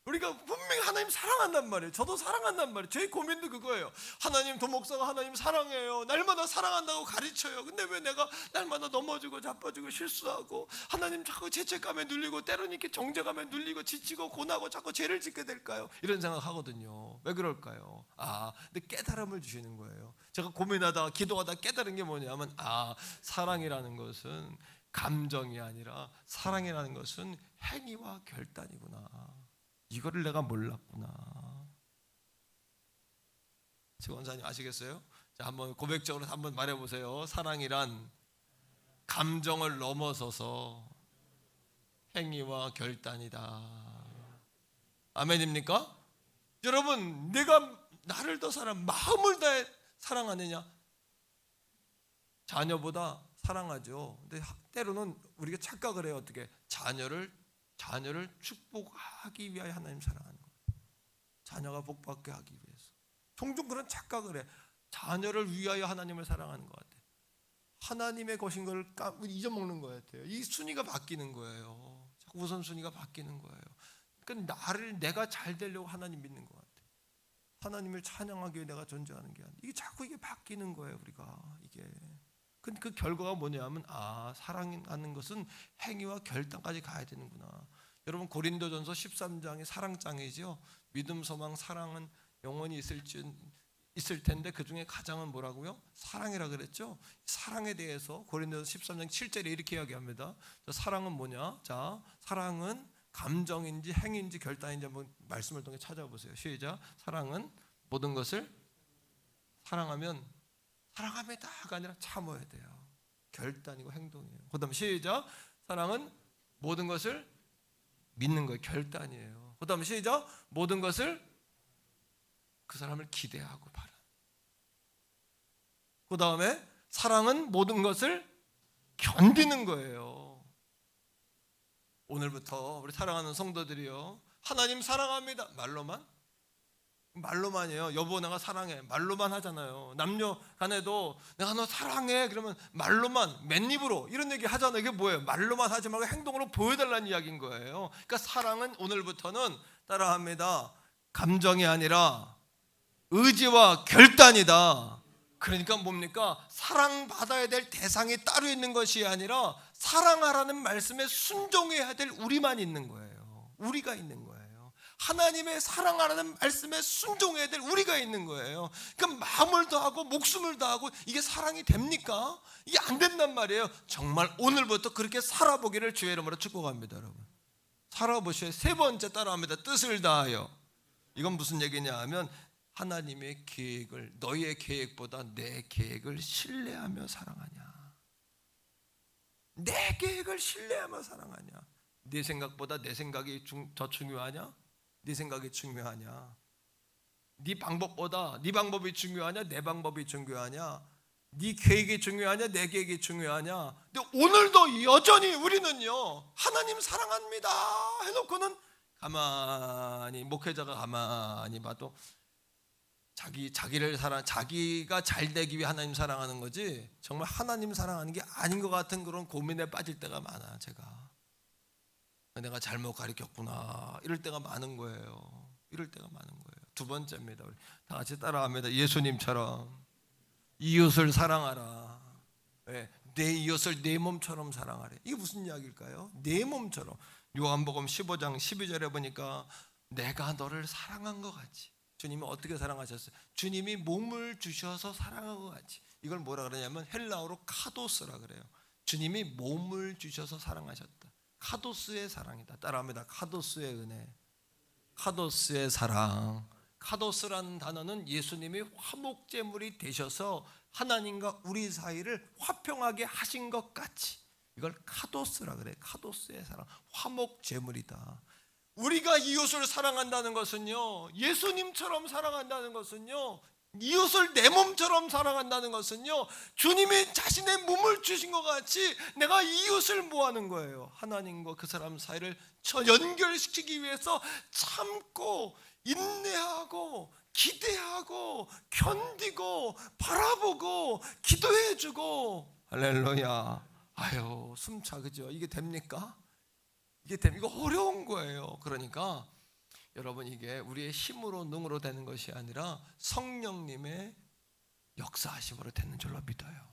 우리가 분명히 하나님 사랑한단 말이에요. 저도 사랑한단 말이에요. 제 고민도 그거예요. 하나님, 도목사가 하나님 사랑해요. 날마다 사랑한다고 가르쳐요. 근데 왜 내가 날마다 넘어지고 자빠지고 실수하고 하나님 자꾸 죄책감에 눌리고 때로는 이렇게 정죄감에 눌리고 지치고 고나고 자꾸 죄를 짓게 될까요? 이런 생각하거든요. 왜 그럴까요? 근데 깨달음을 주시는 거예요. 제가 고민하다가 기도하다 깨달은 게 뭐냐면 사랑이라는 것은 감정이 아니라 사랑이라는 것은 행위와 결단이구나. 이거를 내가 몰랐구나. 최원사님 아시겠어요? 자, 한번 고백적으로 한번 말해보세요. 사랑이란 감정을 넘어서서 행위와 결단이다. 아멘입니까? 여러분, 내가 나를 더 마음을 다해 사랑하느냐? 자녀보다 사랑하죠. 근데 때로는 우리가 착각을 해요. 어떻게? 자녀를 축복하기 위하여 하나님 사랑하는 거예요. 자녀가 복받게 하기 위해서. 종종 그런 착각을 해. 자녀를 위하여 하나님을 사랑하는 것 같아요. 하나님의 것인 걸 잊어먹는 것 같아요. 이 순위가 바뀌는 거예요. 자꾸 우선순위가 바뀌는 거예요. 그러니까 내가 잘 되려고 하나님 믿는 것 같아요. 하나님을 찬양하기 위해 내가 존재하는 게 아니에요. 이게 자꾸 이게 바뀌는 거예요. 우리가 이게. 그 결과가 뭐냐면 사랑하는 것은 행위와 결단까지 가야 되는구나. 여러분, 고린도전서 13장이 사랑장이죠. 믿음, 소망, 사랑은 영원히 있을 텐데 그 중에 가장은 뭐라고요? 사랑이라 그랬죠. 사랑에 대해서 고린도전서 13장 7절에 이렇게 이야기합니다. 사랑은 뭐냐? 자, 사랑은 감정인지 행위인지 결단인지 한번 말씀을 통해 찾아보세요. 시작. 사랑은 모든 것을 사랑하면 다가 아니라 참아야 돼요. 결단이고 행동이에요. 그 다음 시작. 사랑은 모든 것을 믿는 거예요. 결단이에요. 그 다음 시작. 모든 것을 그 사람을 기대하고 바라. 그 다음에 사랑은 모든 것을 견디는 거예요. 오늘부터 우리 사랑하는 성도들이요, 하나님 사랑합니다. 말로만이에요. 여보 내가 사랑해. 말로만 하잖아요. 남녀 간에도 내가 너 사랑해 그러면 말로만 맨입으로 이런 얘기 하잖아요. 이게 뭐예요? 말로만 하지 말고 행동으로 보여달라는 이야기인 거예요. 그러니까 사랑은 오늘부터는 따라합니다. 감정이 아니라 의지와 결단이다. 그러니까 뭡니까? 사랑받아야 될 대상이 따로 있는 것이 아니라 사랑하라는 말씀에 순종해야 될 우리만 있는 거예요. 우리가 있는 거예요. 하나님의 사랑하라는 말씀에 순종해야 될 우리가 있는 거예요. 그러니까 마음을 다하고 목숨을 다하고 이게 사랑이 됩니까? 이게 안 된단 말이에요. 정말 오늘부터 그렇게 살아보기를 주의 이름으로 축복합니다. 여러분 살아보셔야. 세 번째 따라합니다. 뜻을 다하여. 이건 무슨 얘기냐 하면 하나님의 계획을 너희의 계획보다 내 계획을 신뢰하며 사랑하냐. 내 계획을 신뢰하며 사랑하냐. 네 생각보다 내 생각이 더 중요하냐? 네 생각이 중요하냐? 네 방법보다 네 방법이 중요하냐? 내 방법이 중요하냐? 네 계획이 중요하냐? 내 계획이 중요하냐? 근데 오늘도 여전히 우리는요 하나님 사랑합니다 해놓고는 가만히 목회자가 가만히 봐도 자기가 잘 되기 위해 하나님 사랑하는 거지 정말 하나님 사랑하는 게 아닌 것 같은 그런 고민에 빠질 때가 많아. 제가 내가 잘못 가르쳤구나 이럴 때가 많은 거예요. 두 번째입니다. 우리 다 같이 따라합니다. 예수님처럼 이웃을 사랑하라. 내 이웃을 내 몸처럼 사랑하래. 이게 무슨 이야기일까요? 내 몸처럼. 요한복음 15장 12절에 보니까 내가 너를 사랑한 것 같이. 주님이 어떻게 사랑하셨어요? 주님이 몸을 주셔서 사랑한 것 같이. 이걸 뭐라 그러냐면 헬라어로 카도스라 그래요. 주님이 몸을 주셔서 사랑하셨다. 카도스의 사랑이다. 따라합니다. 카도스의 은혜, 카도스의 사랑. 카도스라는 단어는 예수님이 화목제물이 되셔서 하나님과 우리 사이를 화평하게 하신 것 같이. 이걸 카도스라 그래. 카도스의 사랑, 화목제물이다. 우리가 이웃을 사랑한다는 것은요, 예수님처럼 사랑한다는 것은요, 이웃을 내 몸처럼 사랑한다는 것은요, 주님이 자신의 몸을 주신 것 같이 내가 이웃을 뭐하는 거예요? 하나님과 그 사람 사이를 연결시키기 위해서 참고 인내하고 기대하고 견디고 바라보고 기도해주고. 할렐루야. 아유 숨차. 그죠? 이게 됩니까? 이거 어려운 거예요. 그러니까 여러분 이게 우리의 힘으로 능으로 되는 것이 아니라 성령님의 역사하심으로 되는 줄로 믿어요.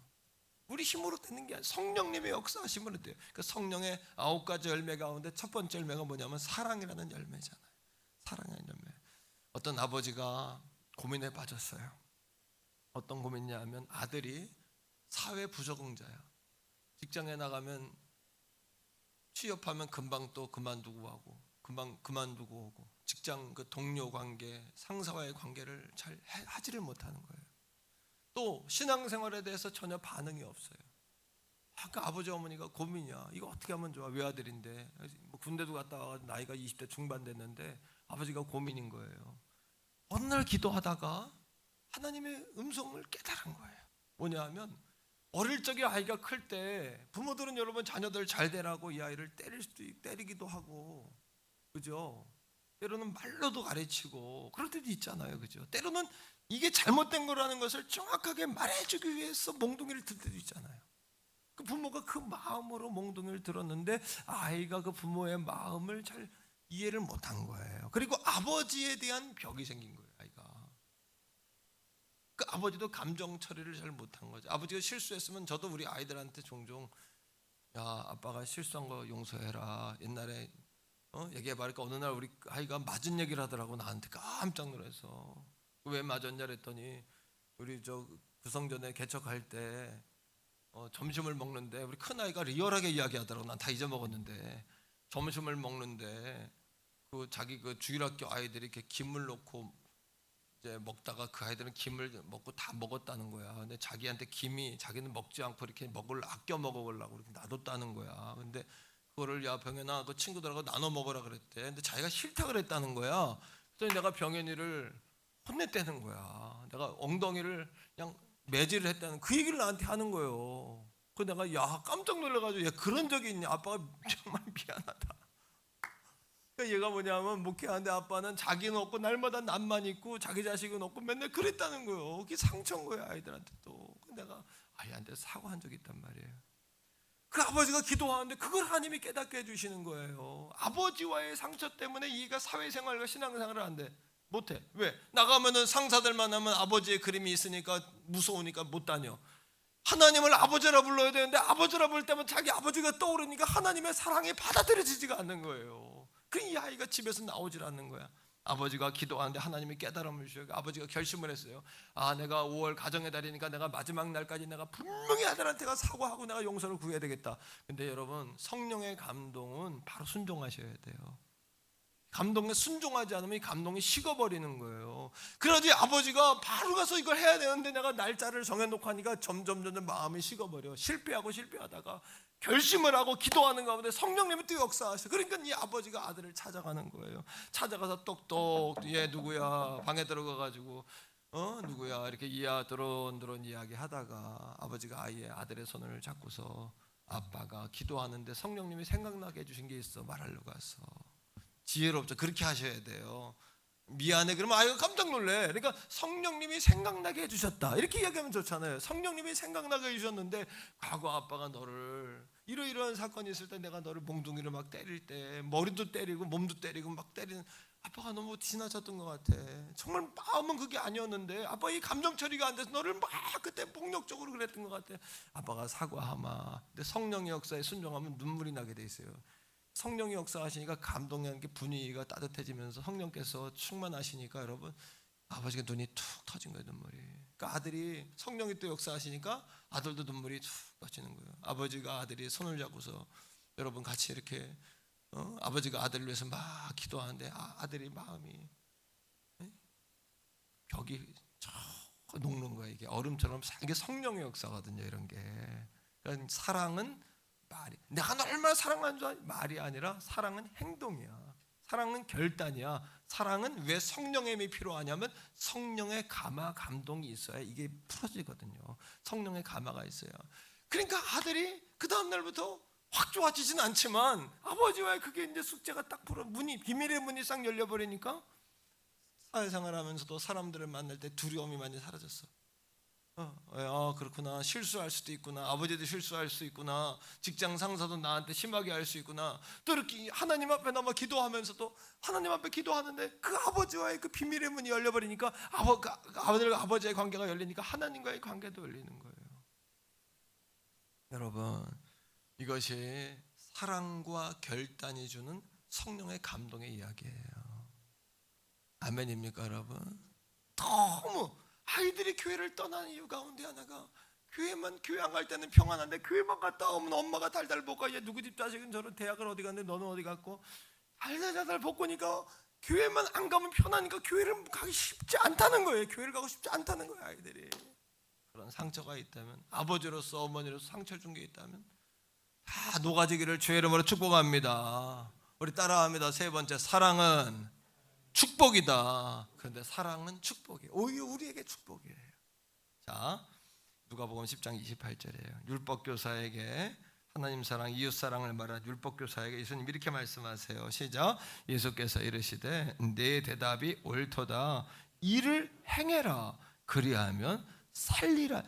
우리 힘으로 되는 게 아니라 성령님의 역사하심으로 돼요. 그 성령의 9가지 열매 가운데 첫 번째 열매가 뭐냐면 사랑이라는 열매잖아요. 사랑이라는 열매. 어떤 아버지가 고민에 빠졌어요. 어떤 고민이냐면 아들이 사회 부적응자야. 직장에 나가면 취업하면 금방 또 그만두고 하고 금방 그만두고 오고 직장 그 동료 관계, 상사와의 관계를 잘 하지를 못하는 거예요. 또 신앙생활에 대해서 전혀 반응이 없어요. 아까 아버지 어머니가 고민이야. 이거 어떻게 하면 좋아? 외아들인데 뭐 군대도 갔다 와 나이가 20대 중반 됐는데 아버지가 고민인 거예요. 어느 날 기도하다가 하나님의 음성을 깨달은 거예요. 뭐냐 하면 어릴 적에 아이가 클 때 부모들은 여러분 자녀들 잘 되라고 이 아이를 때리기도 하고, 그죠? 때로는 말로도 가르치고 그럴 때도 있잖아요, 그죠? 때로는 이게 잘못된 거라는 것을 정확하게 말해주기 위해서 몽둥이를 들 때도 있잖아요. 그 부모가 그 마음으로 몽둥이를 들었는데 아이가 그 부모의 마음을 잘 이해를 못한 거예요. 그리고 아버지에 대한 벽이 생긴 거예요, 아이가. 그 아버지도 감정 처리를 잘 못한 거죠. 아버지가 실수했으면 저도 우리 아이들한테 종종 야 아빠가 실수한 거 용서해라. 옛날에 얘기해보니까 어느 날 우리 아이가 맞은 얘기를 하더라고. 나한테 깜짝 놀라서. 왜 맞았냐 그랬더니 우리 저 구성전에 개척할 때 점심을 먹는데 우리 큰아이가 리얼하게 이야기하더라고. 난 다 잊어먹었는데 점심을 먹는데 그 자기 그 주일학교 아이들이 이렇게 김을 넣고 이제 먹다가 그 아이들은 김을 먹고 다 먹었다는 거야. 근데 자기한테 김이 자기는 먹지 않고 이렇게 아껴 먹으려고 이렇게 놔뒀다는 거야. 근데 그거를 야 병현아 그 친구들하고 나눠 먹으라 그랬대. 근데 자기가 싫다 그랬다는 거야. 그래서 내가 병현이를 혼냈다는 거야. 내가 엉덩이를 그냥 매질을 했다는 그 얘기를 나한테 하는 거예요. 그래서 내가 야 깜짝 놀라가지고 야 그런 적이 있냐? 아빠가 정말 미안하다. 그러니까 얘가 뭐냐면 목회하는데 아빠는 자기는 없고 날마다 남만 있고 자기 자식은 없고 맨날 그랬다는 거예요. 그게 상처인 거예요, 아이들한테 또. 내가 아이한테 사과한 적이 있단 말이에요. 그 아버지가 기도하는데 그걸 하나님이 깨닫게 해주시는 거예요. 아버지와의 상처 때문에 얘가 사회생활과 신앙생활을 안 돼. 못해. 왜? 나가면은 상사들 만나면 아버지의 그림이 있으니까 무서우니까 못 다녀. 하나님을 아버지라 불러야 되는데 아버지라 부를 때면 자기 아버지가 떠오르니까 하나님의 사랑이 받아들여지지가 않는 거예요. 그 이 아이가 집에서 나오질 않는 거야. 아버지가 기도하는데 하나님이 깨달음을 주셔요. 아버지가 결심을 했어요. 아, 내가 5월 가정의 달이니까 내가 마지막 날까지 내가 분명히 아들한테가 사과하고 내가 용서를 구해야 되겠다. 근데 여러분, 성령의 감동은 바로 순종하셔야 돼요. 감동에 순종하지 않으면 이 감동이 식어버리는 거예요. 그러지 아버지가 바로 가서 이걸 해야 되는데 내가 날짜를 정해놓고 하니까 점점 마음이 식어버려. 실패하다가 결심을 하고 기도하는 가운데 성령님이 또 역사하셔. 그러니까 이 아버지가 아들을 찾아가는 거예요. 찾아가서 똑똑 얘 누구야 방에 들어가가지고 누구야 이렇게 이야 드론 이야기 하다가 아버지가 아들의 손을 잡고서 아빠가 기도하는데 성령님이 생각나게 해주신 게 있어 말하려고 와서. 지혜롭죠. 그렇게 하셔야 돼요. 미안해 그러면 아이가 깜짝 놀래. 그러니까 성령님이 생각나게 해주셨다 이렇게 이야기하면 좋잖아요. 성령님이 생각나게 해주셨는데 과거 아빠가 너를 이러이러한 사건이 있을 때 내가 너를 몽둥이로 막 때릴 때 머리도 때리고 몸도 때리고 막 때리는 아빠가 너무 지나쳤던 것 같아. 정말 마음은 그게 아니었는데 아빠 이 감정 처리가 안 돼서 너를 막 그때 폭력적으로 그랬던 것 같아. 아빠가 사과하마. 근데 성령의 역사에 순종하면 눈물이 나게 돼 있어요. 성령이 역사하시니까 감동하는 게 분위기가 따뜻해지면서 성령께서 충만하시니까 여러분 아버지가 눈이 툭 터진 거예요. 눈물이. 그러니까 아들이 성령이 또 역사하시니까 아들도 눈물이 툭 터지는 거예요. 아버지가 아들이 손을 잡고서 여러분 같이 이렇게 아버지가 아들을 위해서 막 기도하는데 아들이 마음이 벽이 저 녹는 거예요. 이게 얼음처럼 이게 성령의 역사거든요. 이런 게. 그러니까 사랑은 내가 너 얼마나 사랑하는 줄 아니? 말이 아니라 사랑은 행동이야. 사랑은 결단이야. 사랑은 왜 성령의 힘이 필요하냐면 성령의 감화 감동이 있어야 이게 풀어지거든요. 성령의 감화가 있어야. 그러니까 아들이 그 다음 날부터 확 좋아지진 않지만 아버지와의 그게 이제 숙제가 딱 풀어 비밀의 문이 싹 열려버리니까 사회생활하면서도 사람들을 만날 때 두려움이 많이 사라졌어. 그렇구나. 실수할 수도 있구나. 아버지도 실수할 수 있구나. 직장 상사도 나한테 심하게 할 수 있구나. 또 이렇게 하나님 앞에 남아 기도하면서도 하나님 앞에 기도하는데 그 아버지와의 그 비밀의 문이 열려버리니까 아버지와 아버지의 관계가 열리니까 하나님과의 관계도 열리는 거예요. 여러분, 이것이 사랑과 결단이 주는 성령의 감동의 이야기예요. 아멘입니까, 여러분? 너무 아이들이 교회를 떠나는 이유 가운데 하나가 교회 안 갈 때는 평안한데 교회만 갔다 오면 엄마가 달달 볶아. 얘 누구 집 자식은 저런 대학을 어디 갔는데 너는 어디 갔고 달달 볶으니까 교회만 안 가면 편하니까 교회를 가기 쉽지 않다는 거예요. 교회를 가고 싶지 않다는 거예요. 아이들이 그런 상처가 있다면 아버지로서 어머니로서 상처 준 게 있다면 다 녹아지기를 주의 이름으로 축복합니다. 우리 따라합니다. 세 번째, 사랑은 축복이다. 그런데 사랑은 축복이에요. 오히려 우리에게 축복이에요. 자, 누가복음 10장 28절이에요. 율법교사에게 하나님 사랑, 이웃 사랑을 말한 율법교사에게 예수님 이렇게 말씀하세요. 시작. 예수께서 이르시되 내 대답이 옳도다. 이를 행해라. 그리하면 살리라.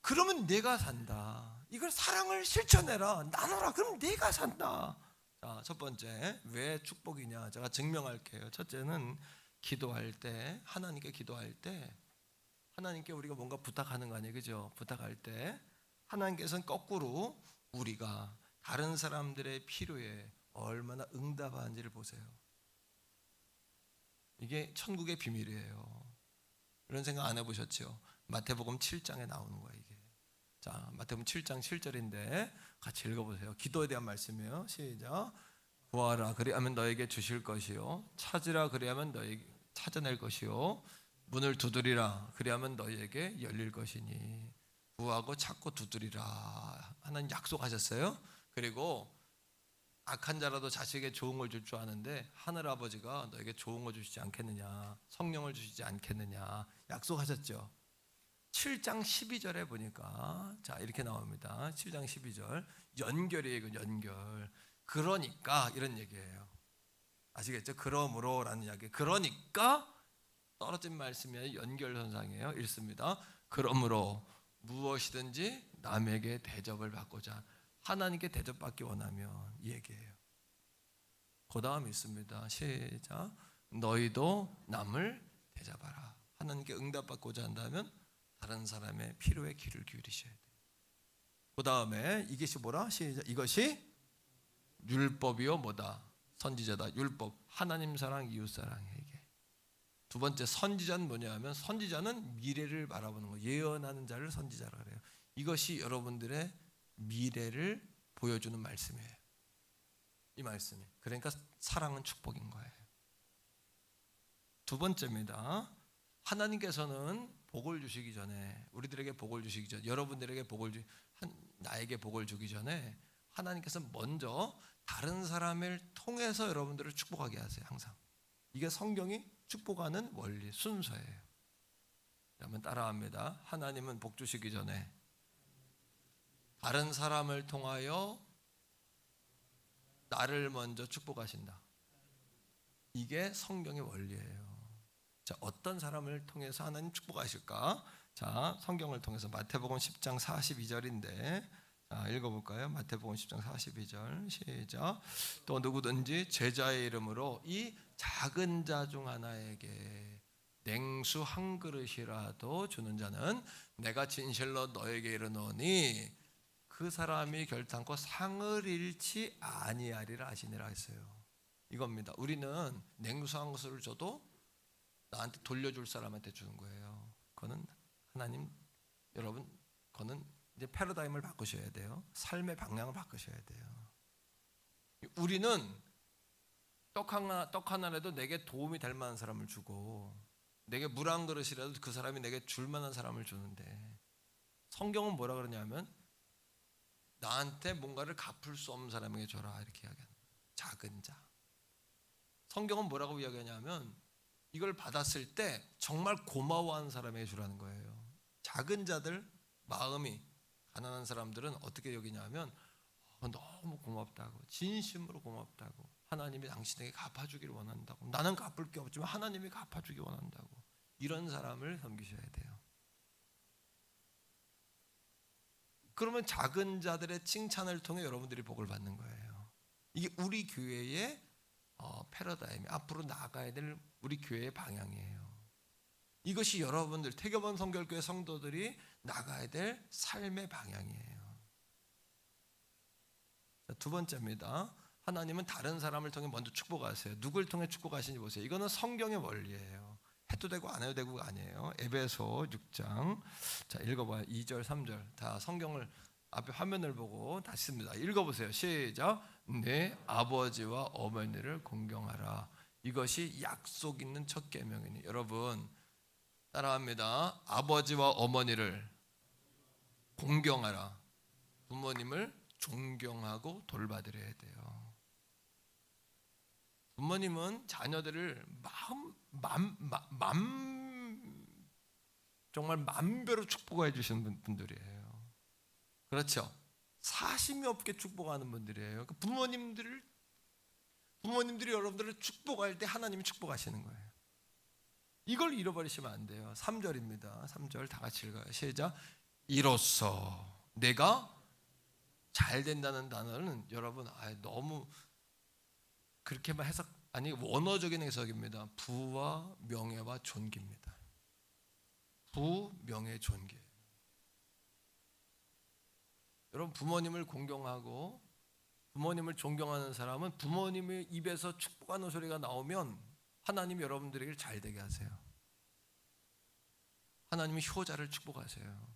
그러면 내가 산다. 이걸 사랑을 실천해라. 나눠라. 그럼 내가 산다. 자, 첫 번째, 왜 축복이냐? 제가 증명할게요. 첫째는 기도할 때, 하나님께 기도할 때, 하나님께 우리가 뭔가 부탁하는 거 아니에요, 그죠? 부탁할 때 하나님께서는 거꾸로 우리가 다른 사람들의 필요에 얼마나 응답하는지를 보세요. 이게 천국의 비밀이에요. 이런 생각 안 해보셨죠? 마태복음 7장에 나오는 거예요, 이게. 자, 마태복음 7장 7절인데 같이 읽어보세요. 기도에 대한 말씀이에요. 시작. 구하라 그리하면 너에게 주실 것이요 찾으라 그리하면 너에게 찾아낼 것이요 문을 두드리라 그리하면 너에게 열릴 것이니 구하고 찾고 두드리라. 하나님 약속하셨어요. 그리고 악한 자라도 자식에게 좋은 걸 줄 줄 아는데 하늘아버지가 너에게 좋은 걸 주시지 않겠느냐, 성령을 주시지 않겠느냐 약속하셨죠. 7장 12절에 보니까 자 이렇게 나옵니다. 7장 12절 연결이에요. 연결. 그러니까 이런 얘기예요. 아시겠죠? 그러므로라는 이야기. 그러니까 떨어진 말씀이 아니라 연결선상이에요. 읽습니다. 그러므로 무엇이든지 남에게 대접을 받고자 하나님께 대접받기 원하면 이 얘기예요. 그 다음 있습니다. 시작. 너희도 남을 대접하라. 하나님께 응답받고자 한다면 다른 사람의 필요에 귀를 기울이셔야 돼요. 그 다음에 이것이 뭐라? 시작. 이것이 율법이요 뭐다? 선지자다. 율법. 하나님 사랑, 이웃 사랑이에요. 이게 두 번째 선지자는 뭐냐 하면 선지자는 미래를 바라보는 거. 예언하는 자를 선지자라 그래요. 이것이 여러분들의 미래를 보여주는 말씀이에요. 이 말씀이. 그러니까 사랑은 축복인 거예요. 두 번째입니다. 하나님께서는 복을 주시기 전에, 우리들에게 복을 주시기 전에, 여러분들에게 나에게 복을 주기 전에 하나님께서 먼저 다른 사람을 통해서 여러분들을 축복하게 하세요. 항상. 이게 성경이 축복하는 원리, 순서예요. 한번 따라합니다. 하나님은 복 주시기 전에 다른 사람을 통하여 나를 먼저 축복하신다. 이게 성경의 원리예요. 자, 어떤 사람을 통해서 하나님 축복하실까? 자, 성경을 통해서 마태복음 10장 42절인데 자, 읽어볼까요? 마태복음 10장 42절 시작. 또 누구든지 제자의 이름으로 이 작은 자 중 하나에게 냉수 한 그릇이라도 주는 자는 내가 진실로 너에게 이르노니 그 사람이 결단코 상을 잃지 아니하리라 하시니라 했어요. 이겁니다. 우리는 냉수 한 그릇을 줘도 나한테 돌려줄 사람한테 주는 거예요. 그거는 하나님, 여러분, 그거는 이제 패러다임을 바꾸셔야 돼요. 삶의 방향을 바꾸셔야 돼요. 우리는 떡 하나라도 내게 도움이 될 만한 사람을 주고 내게 물 한 그릇이라도 그 사람이 내게 줄 만한 사람을 주는데 성경은 뭐라 그러냐면 나한테 뭔가를 갚을 수 없는 사람에게 줘라 이렇게 이야기합니다. 작은 자. 성경은 뭐라고 이야기하냐면 이걸 받았을 때 정말 고마워하는 사람에게 주라는 거예요. 작은 자들 마음이 가난한 사람들은 어떻게 여기냐면 너무 고맙다고 진심으로 고맙다고 하나님이 당신에게 갚아주기를 원한다고 나는 갚을 게 없지만 하나님이 갚아주기 원한다고 이런 사람을 섬기셔야 돼요. 그러면 작은 자들의 칭찬을 통해 여러분들이 복을 받는 거예요. 이게 우리 교회의 패러다임이 앞으로 나아가야 될 우리 교회의 방향이에요. 이것이 여러분들 태교본 성결교회 성도들이 나가야 될 삶의 방향이에요. 자, 두 번째입니다. 하나님은 다른 사람을 통해 먼저 축복하세요. 누굴 통해 축복하시는지 보세요. 이거는 성경의 원리예요. 해도 되고 안 해도 되고가 아니에요. 에베소 6장 자 읽어봐요. 2절 3절 다 성경을 앞에 화면을 보고 다시 씁니다. 읽어보세요. 시작. 내 아버지와 어머니를 공경하라. 이것이 약속 있는 첫 계명이니 여러분 따라합니다. 아버지와 어머니를 공경하라. 부모님을 존경하고 돌봐드려야 돼요. 부모님은 자녀들을 정말 만배로 축복해 주시는 분들이에요. 그렇죠? 사심이 없게 축복하는 분들이에요. 부모님들이 여러분들을 축복할 때 하나님이 축복하시는 거예요. 이걸 잃어버리시면 안 돼요. 3절입니다. 3절 다 같이 읽어요. 시작. 이로써 내가 잘 된다는 단어는 여러분 너무 그렇게만 해석 아니 원어적인 해석입니다. 부와 명예와 존귀입니다. 부, 명예, 존귀. 여러분 부모님을 공경하고 부모님을 존경하는 사람은 부모님의 입에서 축복하는 소리가 나오면 하나님이 여러분들에게 잘 되게 하세요. 하나님이 효자를 축복하세요.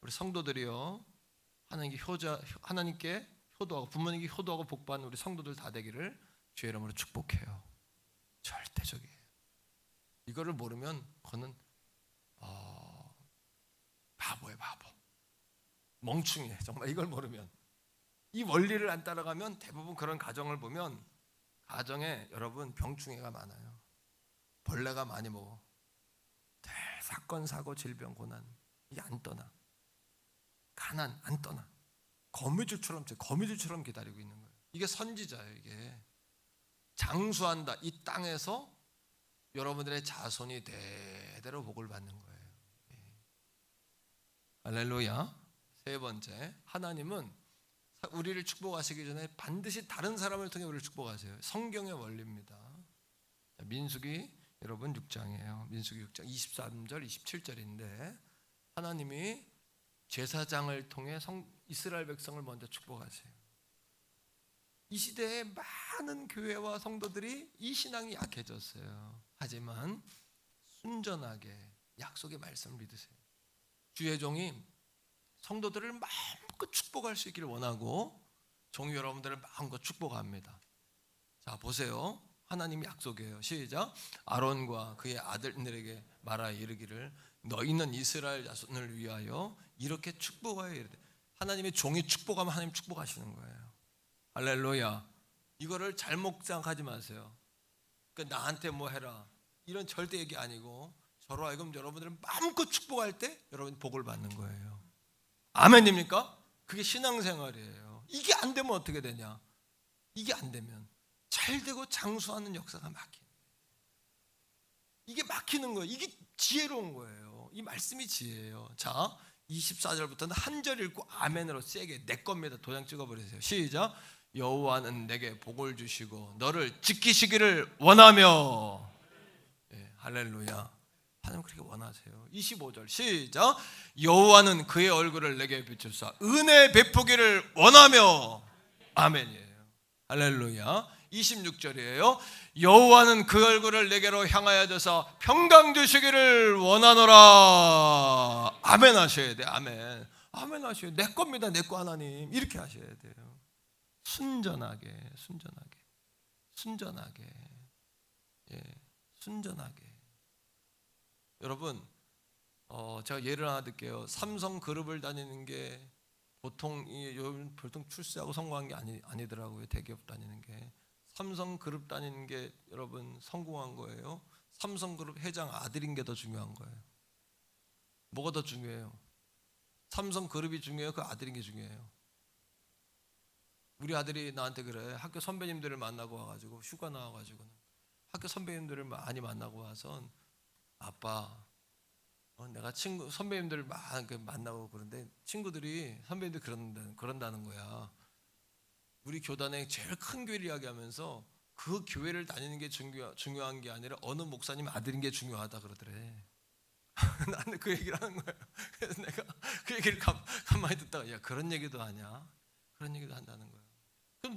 우리 성도들이요. 하나님께 효도하고 부모님께 효도하고 복받는 우리 성도들 다 되기를 주의 이름으로 축복해요. 절대적이에요. 이거를 모르면 그거는 바보예요. 바보. 멍충이에요. 정말 이걸 모르면. 이 원리를 안 따라가면 대부분 그런 가정을 보면 가정에 여러분 병충해가 많아요. 벌레가 많이 먹어. 사건, 사고, 질병, 고난 이게 안 떠나. 가난 안 떠나. 거미줄처럼 기다리고 있는 거예요. 이게 선지자예요. 이게 장수한다. 이 땅에서 여러분들의 자손이 대대로 복을 받는 거예요. 할렐루야. 세 번째, 하나님은 우리를 축복하시기 전에 반드시 다른 사람을 통해 우리를 축복하세요. 성경의 원리입니다. 민수기 여러분 6장이에요. 민수기 6장 23절 27절인데 하나님이 제사장을 통해 이스라엘 백성을 먼저 축복하세요. 이 시대에 많은 교회와 성도들이 이 신앙이 약해졌어요. 하지만 순전하게 약속의 말씀을 믿으세요. 주의 종이 성도들을 마음껏 축복할 수 있기를 원하고 종이 여러분들을 마음껏 축복합니다. 자, 보세요. 하나님이 약속해요. 시작. 아론과 그의 아들들에게 말하여 이르기를 너희는 이스라엘 자손을 위하여 이렇게 축복하여 이르되. 하나님의 종이 축복하면 하나님 축복하시는 거예요. 할렐루야. 이거를 잘못 생각하지 마세요. 그러니까 나한테 뭐 해라 이런 절대 얘기 아니고 저로 하여금 여러분들은 마음껏 축복할 때 여러분 복을 받는 거예요. 아멘입니까? 그게 신앙생활이에요. 이게 안 되면 어떻게 되냐? 이게 안 되면 잘 되고 장수하는 역사가 막히는 거예요. 이게 막히는 거예요. 이게 지혜로운 거예요. 이 말씀이 지혜예요. 자, 24절부터는 한 절 읽고 아멘으로 세게 내 겁니다. 도장 찍어버리세요. 시작. 여호와는 내게 복을 주시고 너를 지키시기를 원하며. 할렐루야. 하나님 그렇게 원하세요. 25절 시작. 여호와는 그의 얼굴을 내게 비추사 은혜 베푸기를 원하며. 아멘이에요. 할렐루야. 26절이에요. 여호와는 그 얼굴을 내게로 향하여 줘서 평강 주시기를 원하노라. 아멘 하셔야 돼. 아멘. 아멘 하셔야 돼. 내 겁니다. 내 거 하나님. 이렇게 하셔야 돼요. 순전하게. 순전하게. 여러분, 제가 예를 하나 들게요. 삼성 그룹을 다니는 게 보통 출세하고 성공한 게 아니더라고요. 대기업 다니는 게. 삼성 그룹 다니는 게 여러분 성공한 거예요. 삼성 그룹 회장 아들인 게 더 중요한 거예요. 뭐가 더 중요해요? 삼성 그룹이 중요해요? 그 아들인 게 중요해요? 우리 아들이 나한테 그래. 학교 선배님들을 만나고 와가지고 휴가 나와가지고는 학교 선배님들을 많이 만나고 와서 아빠, 내가 선배님들을 만나고 그런데 친구들이 선배님들 그런다는 거야. 우리 교단의 제일 큰 교회를 이야기하면서 그 교회를 다니는 게 중요한 게 아니라 어느 목사님 아들인 게 중요하다 그러더래. 나는 그 얘기를 하는 거예요. 그래서 내가 그 얘기를 가만히 듣다가 야 그런 얘기도 하냐? 그런 얘기도 한다는 거예요. 그럼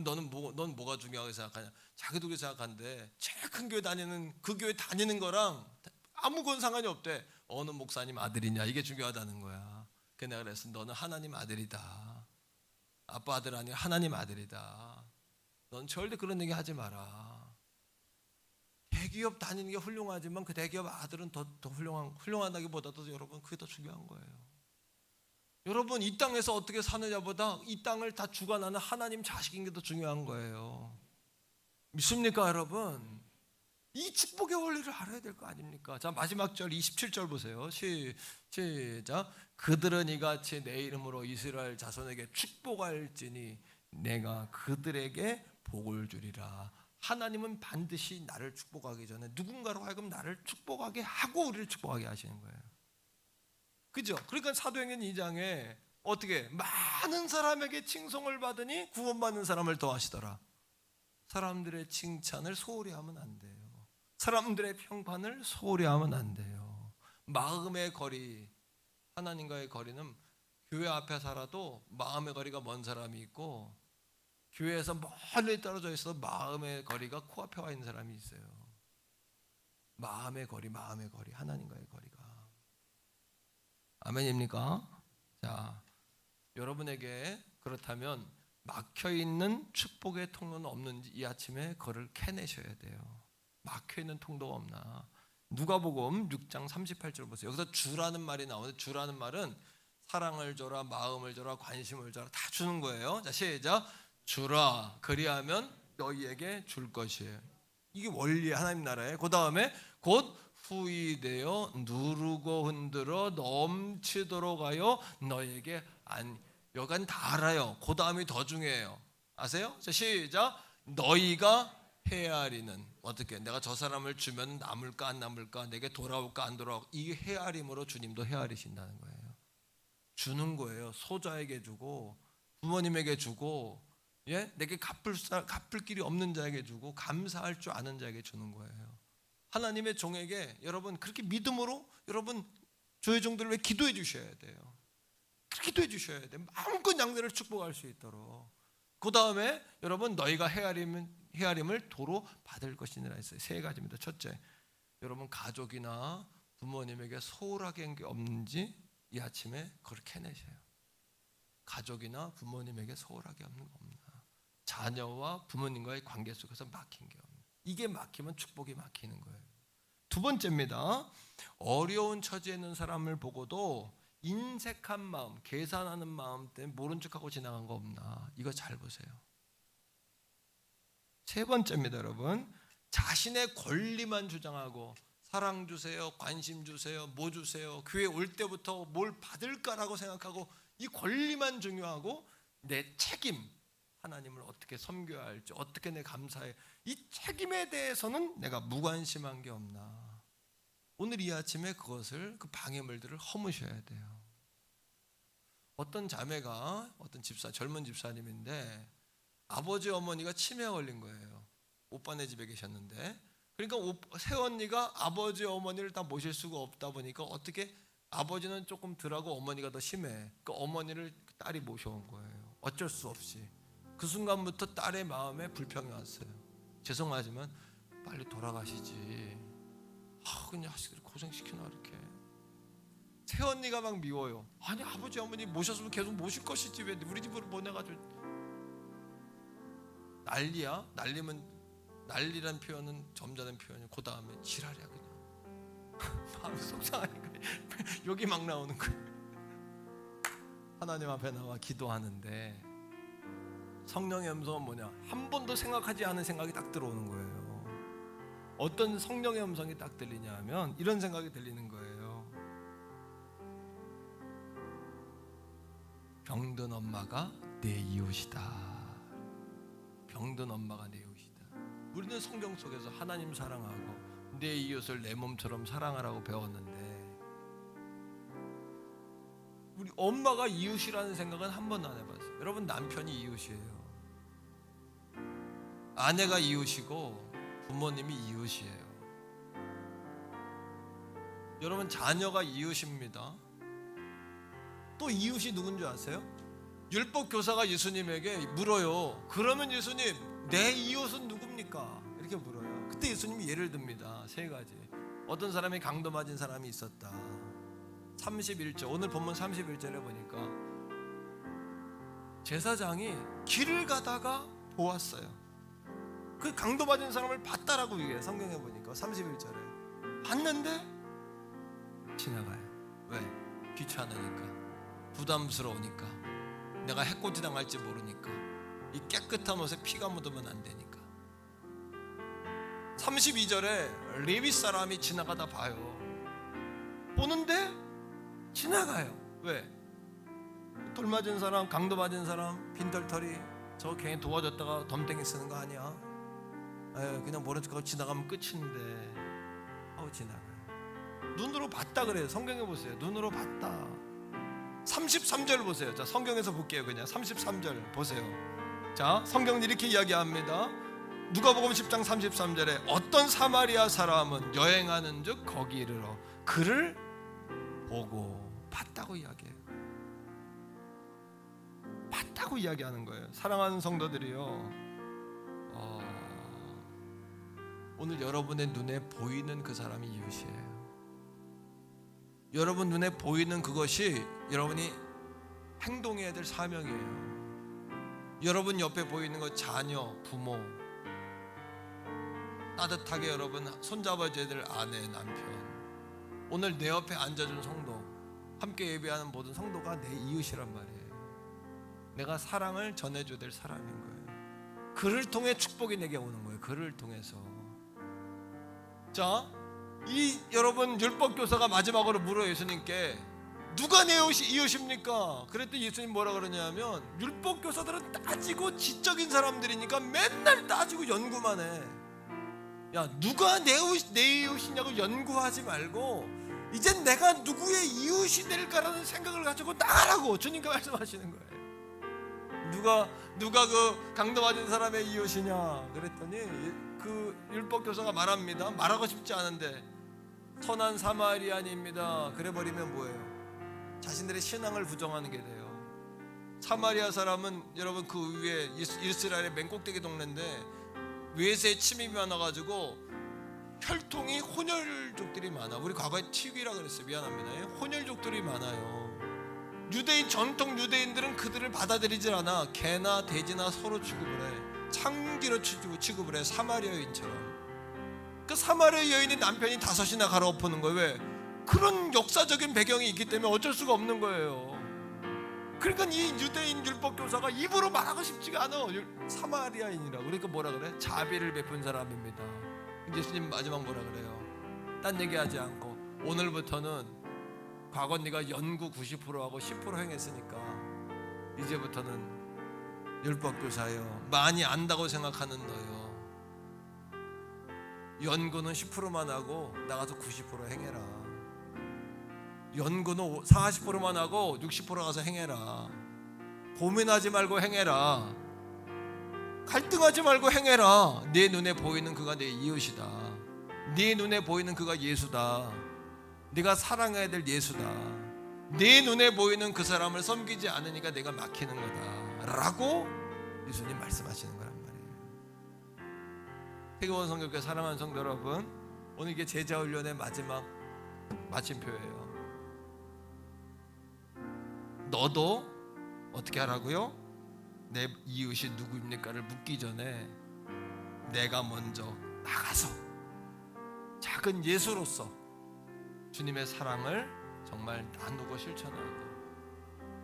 너는 뭐가 중요하게 생각하냐? 자기도 그렇게 생각하는데 제일 큰 교회 다니는 그 교회 다니는 거랑 아무건 상관이 없대. 어느 목사님 아들이냐 이게 중요하다는 거야. 그래서 내가 그랬어. 너는 하나님 아들이다. 아빠 아들 아니야. 하나님 아들이다. 넌 절대 그런 얘기 하지 마라. 대기업 다니는 게 훌륭하지만 그 대기업 아들은 더 훌륭하다기보다도 여러분 그게 더 중요한 거예요. 여러분 이 땅에서 어떻게 사느냐보다 이 땅을 다 주관하는 하나님 자식인 게 더 중요한 거예요. 믿습니까 여러분? 이 축복의 원리를 알아야 될 거 아닙니까? 자, 마지막 절 27절 보세요. 시작. 그들은 이같이 내 이름으로 이스라엘 자손에게 축복할지니 내가 그들에게 복을 주리라. 하나님은 반드시 나를 축복하기 전에 누군가로 하여금 나를 축복하게 하고 우리를 축복하게 하시는 거예요. 그죠? 그러니까 사도행전 2장에 어떻게 많은 사람에게 칭송을 받으니 구원받는 사람을 더하시더라. 사람들의 칭찬을 소홀히 하면 안 돼요. 사람들의 평판을 소홀히 하면 안 돼요. 마음의 거리, 하나님과의 거리는 교회 앞에 살아도 마음의 거리가 먼 사람이 있고 교회에서 멀리 떨어져 있어도 마음의 거리가 코앞에 와 있는 사람이 있어요. 마음의 거리, 하나님과의 거리가. 아멘입니까? 자, 여러분에게 그렇다면 막혀있는 축복의 통로는 없는지 이 아침에 그걸 캐내셔야 돼요. 막혀있는 통로가 없나? 누가복음 6장 38절 보세요. 여기서 주라는 말이 나오는데 주라는 말은 사랑을 줘라, 마음을 줘라, 관심을 줘라 다 주는 거예요. 자, 시작. 주라 그리하면 너희에게 줄 것이에요. 이게 원리 하나님 나라에. 그 다음에 곧 후이되어 누르고 흔들어 넘치도록 하여 너희에게 여간 다 알아요. 그 다음이 더 중요해요. 아세요? 자, 시작. 너희가 헤아리는, 어떻게 내가 저 사람을 주면 남을까 안 남을까, 내게 돌아올까 안 돌아올까, 이 헤아림으로 주님도 헤아리신다는 거예요. 주는 거예요. 소자에게 주고 부모님에게 주고, 예? 내게 갚을 길이 없는 자에게 주고 감사할 줄 아는 자에게 주는 거예요. 하나님의 종에게 여러분 그렇게 믿음으로 여러분 저의 종들을 왜 기도해 주셔야 돼요. 기도해 주셔야 돼요. 마음껏 양들을 축복할 수 있도록. 그 다음에 여러분 너희가 헤아림을 도로 받을 것이니라 했어요. 세 가지입니다. 첫째, 여러분 가족이나 부모님에게 소홀하게 한 게 없는지 이 아침에 그걸 캐내셔요. 가족이나 부모님에게 소홀하게 없는 거 없나. 자녀와 부모님과의 관계 속에서 막힌 게 없나. 이게 막히면 축복이 막히는 거예요. 두 번째입니다. 어려운 처지에 있는 사람을 보고도 인색한 마음, 계산하는 마음 때문에 모른 척하고 지나간 거 없나. 이거 잘 보세요. 세 번째입니다, 여러분. 자신의 권리만 주장하고 사랑 주세요, 관심 주세요, 뭐 주세요, 교회 올 때부터 뭘 받을까라고 생각하고 이 권리만 중요하고 내 책임, 하나님을 어떻게 섬겨야 할지, 어떻게 내 감사해, 이 책임에 대해서는 내가 무관심한 게 없나. 오늘 이 아침에 그것을, 그 방해물들을 허무셔야 돼요. 어떤 자매가, 어떤 집사, 젊은 집사님인데 아버지 어머니가 치매에 걸린 거예요. 오빠네 집에 계셨는데, 그러니까 새언니가 아버지 어머니를 다 모실 수가 없다 보니까 어떻게, 아버지는 조금 덜하고 어머니가 더 심해. 그 어머니를 딸이 모셔온 거예요. 어쩔 수 없이. 그 순간부터 딸의 마음에 불평이 왔어요. 죄송하지만 빨리 돌아가시지. 그냥 고생시키나 이렇게. 새언니가 막 미워요. 아니 아버지 어머니 모셨으면 계속 모실 것이지 왜 우리 집으로 보내가지고. 난리야. 난리란 표현은 점잖은 표현이고 그 다음에 지랄이야 그냥. 마음이 속상하니까 욕이 막 나오는 거예요. 하나님 앞에 나와 기도하는데 성령의 음성은 뭐냐? 한 번도 생각하지 않은 생각이 딱 들어오는 거예요. 어떤 성령의 음성이 딱 들리냐 하면 이런 생각이 들리는 거예요. 병든 엄마가 내 이웃이다. 병든 엄마가 내 이웃이다. 우리는 성경 속에서 하나님 사랑하고 내 이웃을 내 몸처럼 사랑하라고 배웠는데 우리 엄마가 이웃이라는 생각은 한 번도 안 해봤어요. 여러분 남편이 이웃이에요. 아내가 이웃이고 부모님이 이웃이에요. 여러분 자녀가 이웃입니다. 또 이웃이 누군지 아세요? 율법 교사가 예수님에게 물어요. 그러면 예수님 내 이웃은 누굽니까? 이렇게 물어요. 그때 예수님이 예를 듭니다. 세 가지. 어떤 사람이 강도 맞은 사람이 있었다. 31절, 오늘 본문 31절에 보니까 제사장이 길을 가다가 보았어요. 그 강도 맞은 사람을 봤다라고 얘기해요. 성경에 보니까 31절에 봤는데 지나가요. 왜? 귀찮으니까, 부담스러우니까, 내가 해코지 당할지 모르니까, 이 깨끗한 옷에 피가 묻으면 안 되니까. 32절에 레위 사람이 지나가다 봐요. 보는데 지나가요. 왜? 돌 맞은 사람, 강도 맞은 사람, 빈털터리 저 괜히 도와줬다가 덤탱이 쓰는 거 아니야? 그냥 모른 척하고 지나가면 끝인데 하고 지나가요. 눈으로 봤다 그래요. 성경에 보세요. 눈으로 봤다. 33절 보세요. 자, 성경에서 볼게요. 그냥 33절 보세요. 자, 성경은 이렇게 이야기합니다. 누가복음 10장 33절에 어떤 사마리아 사람은 여행하는 즉 거기 이르러 그를 보고 봤다고 이야기해요. 봤다고 이야기하는 거예요. 사랑하는 성도들이요, 오늘 여러분의 눈에 보이는 그 사람이 이웃이에요. 여러분 눈에 보이는 그것이 여러분이 행동해야 될 사명이에요. 여러분 옆에 보이는 것, 자녀, 부모, 따뜻하게 여러분 손잡아줘야 될 아내, 남편, 오늘 내 옆에 앉아준 성도, 함께 예배하는 모든 성도가 내 이웃이란 말이에요. 내가 사랑을 전해줘야 될 사람인 거예요. 그를 통해 축복이 내게 오는 거예요. 그를 통해서. 자, 이 여러분 율법 교사가 마지막으로 물어요. 예수님께 누가 내 이웃입니까? 그랬더니 예수님 뭐라 그러냐면 율법 교사들은 따지고 지적인 사람들이니까 맨날 따지고 연구만 해. 야, 누가 내 이웃이냐고 연구하지 말고 이젠 내가 누구의 이웃이 될까라는 생각을 가지고 나가라고 주님께 말씀하시는 거예요. 누가 그 강도 맞은 사람의 이웃이냐 그랬더니 그 율법 교사가 말합니다. 말하고 싶지 않은데 선한 사마리아인입니다. 그래버리면 뭐예요? 자신들의 신앙을 부정하는 게 돼요. 사마리아 사람은 여러분 그 위에 이스라엘의 맨꼭대기 동네인데 외세의 침입이 많아가지고 혈통이 혼혈족들이 많아. 우리 과거에 TV라 그랬어요. 미안합니다. 혼혈족들이 많아요. 유대인 전통 유대인들은 그들을 받아들이질 않아. 개나 돼지나 서로 취급을 해. 창기로 취급을 해. 사마리아인처럼. 그 사마리아 여인이 남편이 5이나 갈아엎는 거예요. 왜? 그런 역사적인 배경이 있기 때문에 어쩔 수가 없는 거예요. 그러니까 이 유대인 율법 교사가 입으로 말하고 싶지가 않아. 사마리아인이라고. 그러니까 뭐라 그래? 자비를 베푼 사람입니다. 예수님 마지막 뭐라 그래요? 딴 얘기하지 않고 오늘부터는 과거 네가 연구 90%하고 10% 행했으니까 이제부터는 율법 교사예요. 많이 안다고 생각하는 너요. 연구는 10%만 하고 나가서 90% 행해라. 연구는 40%만 하고 60% 가서 행해라. 고민하지 말고 행해라. 갈등하지 말고 행해라. 네 눈에 보이는 그가 내 이웃이다. 네 눈에 보이는 그가 예수다. 네가 사랑해야 될 예수다. 네 눈에 보이는 그 사람을 섬기지 않으니까 내가 막히는 거다 라고 예수님 말씀하시는 거란 말이에요. 태교원 성교회 사랑하는 성도 여러분, 오늘 이게 제자훈련의 마지막 마침표예요. 너도 어떻게 하라고요? 내 이웃이 누구입니까를 묻기 전에 내가 먼저 나가서 작은 예수로서 주님의 사랑을 정말 나누고 실천하고,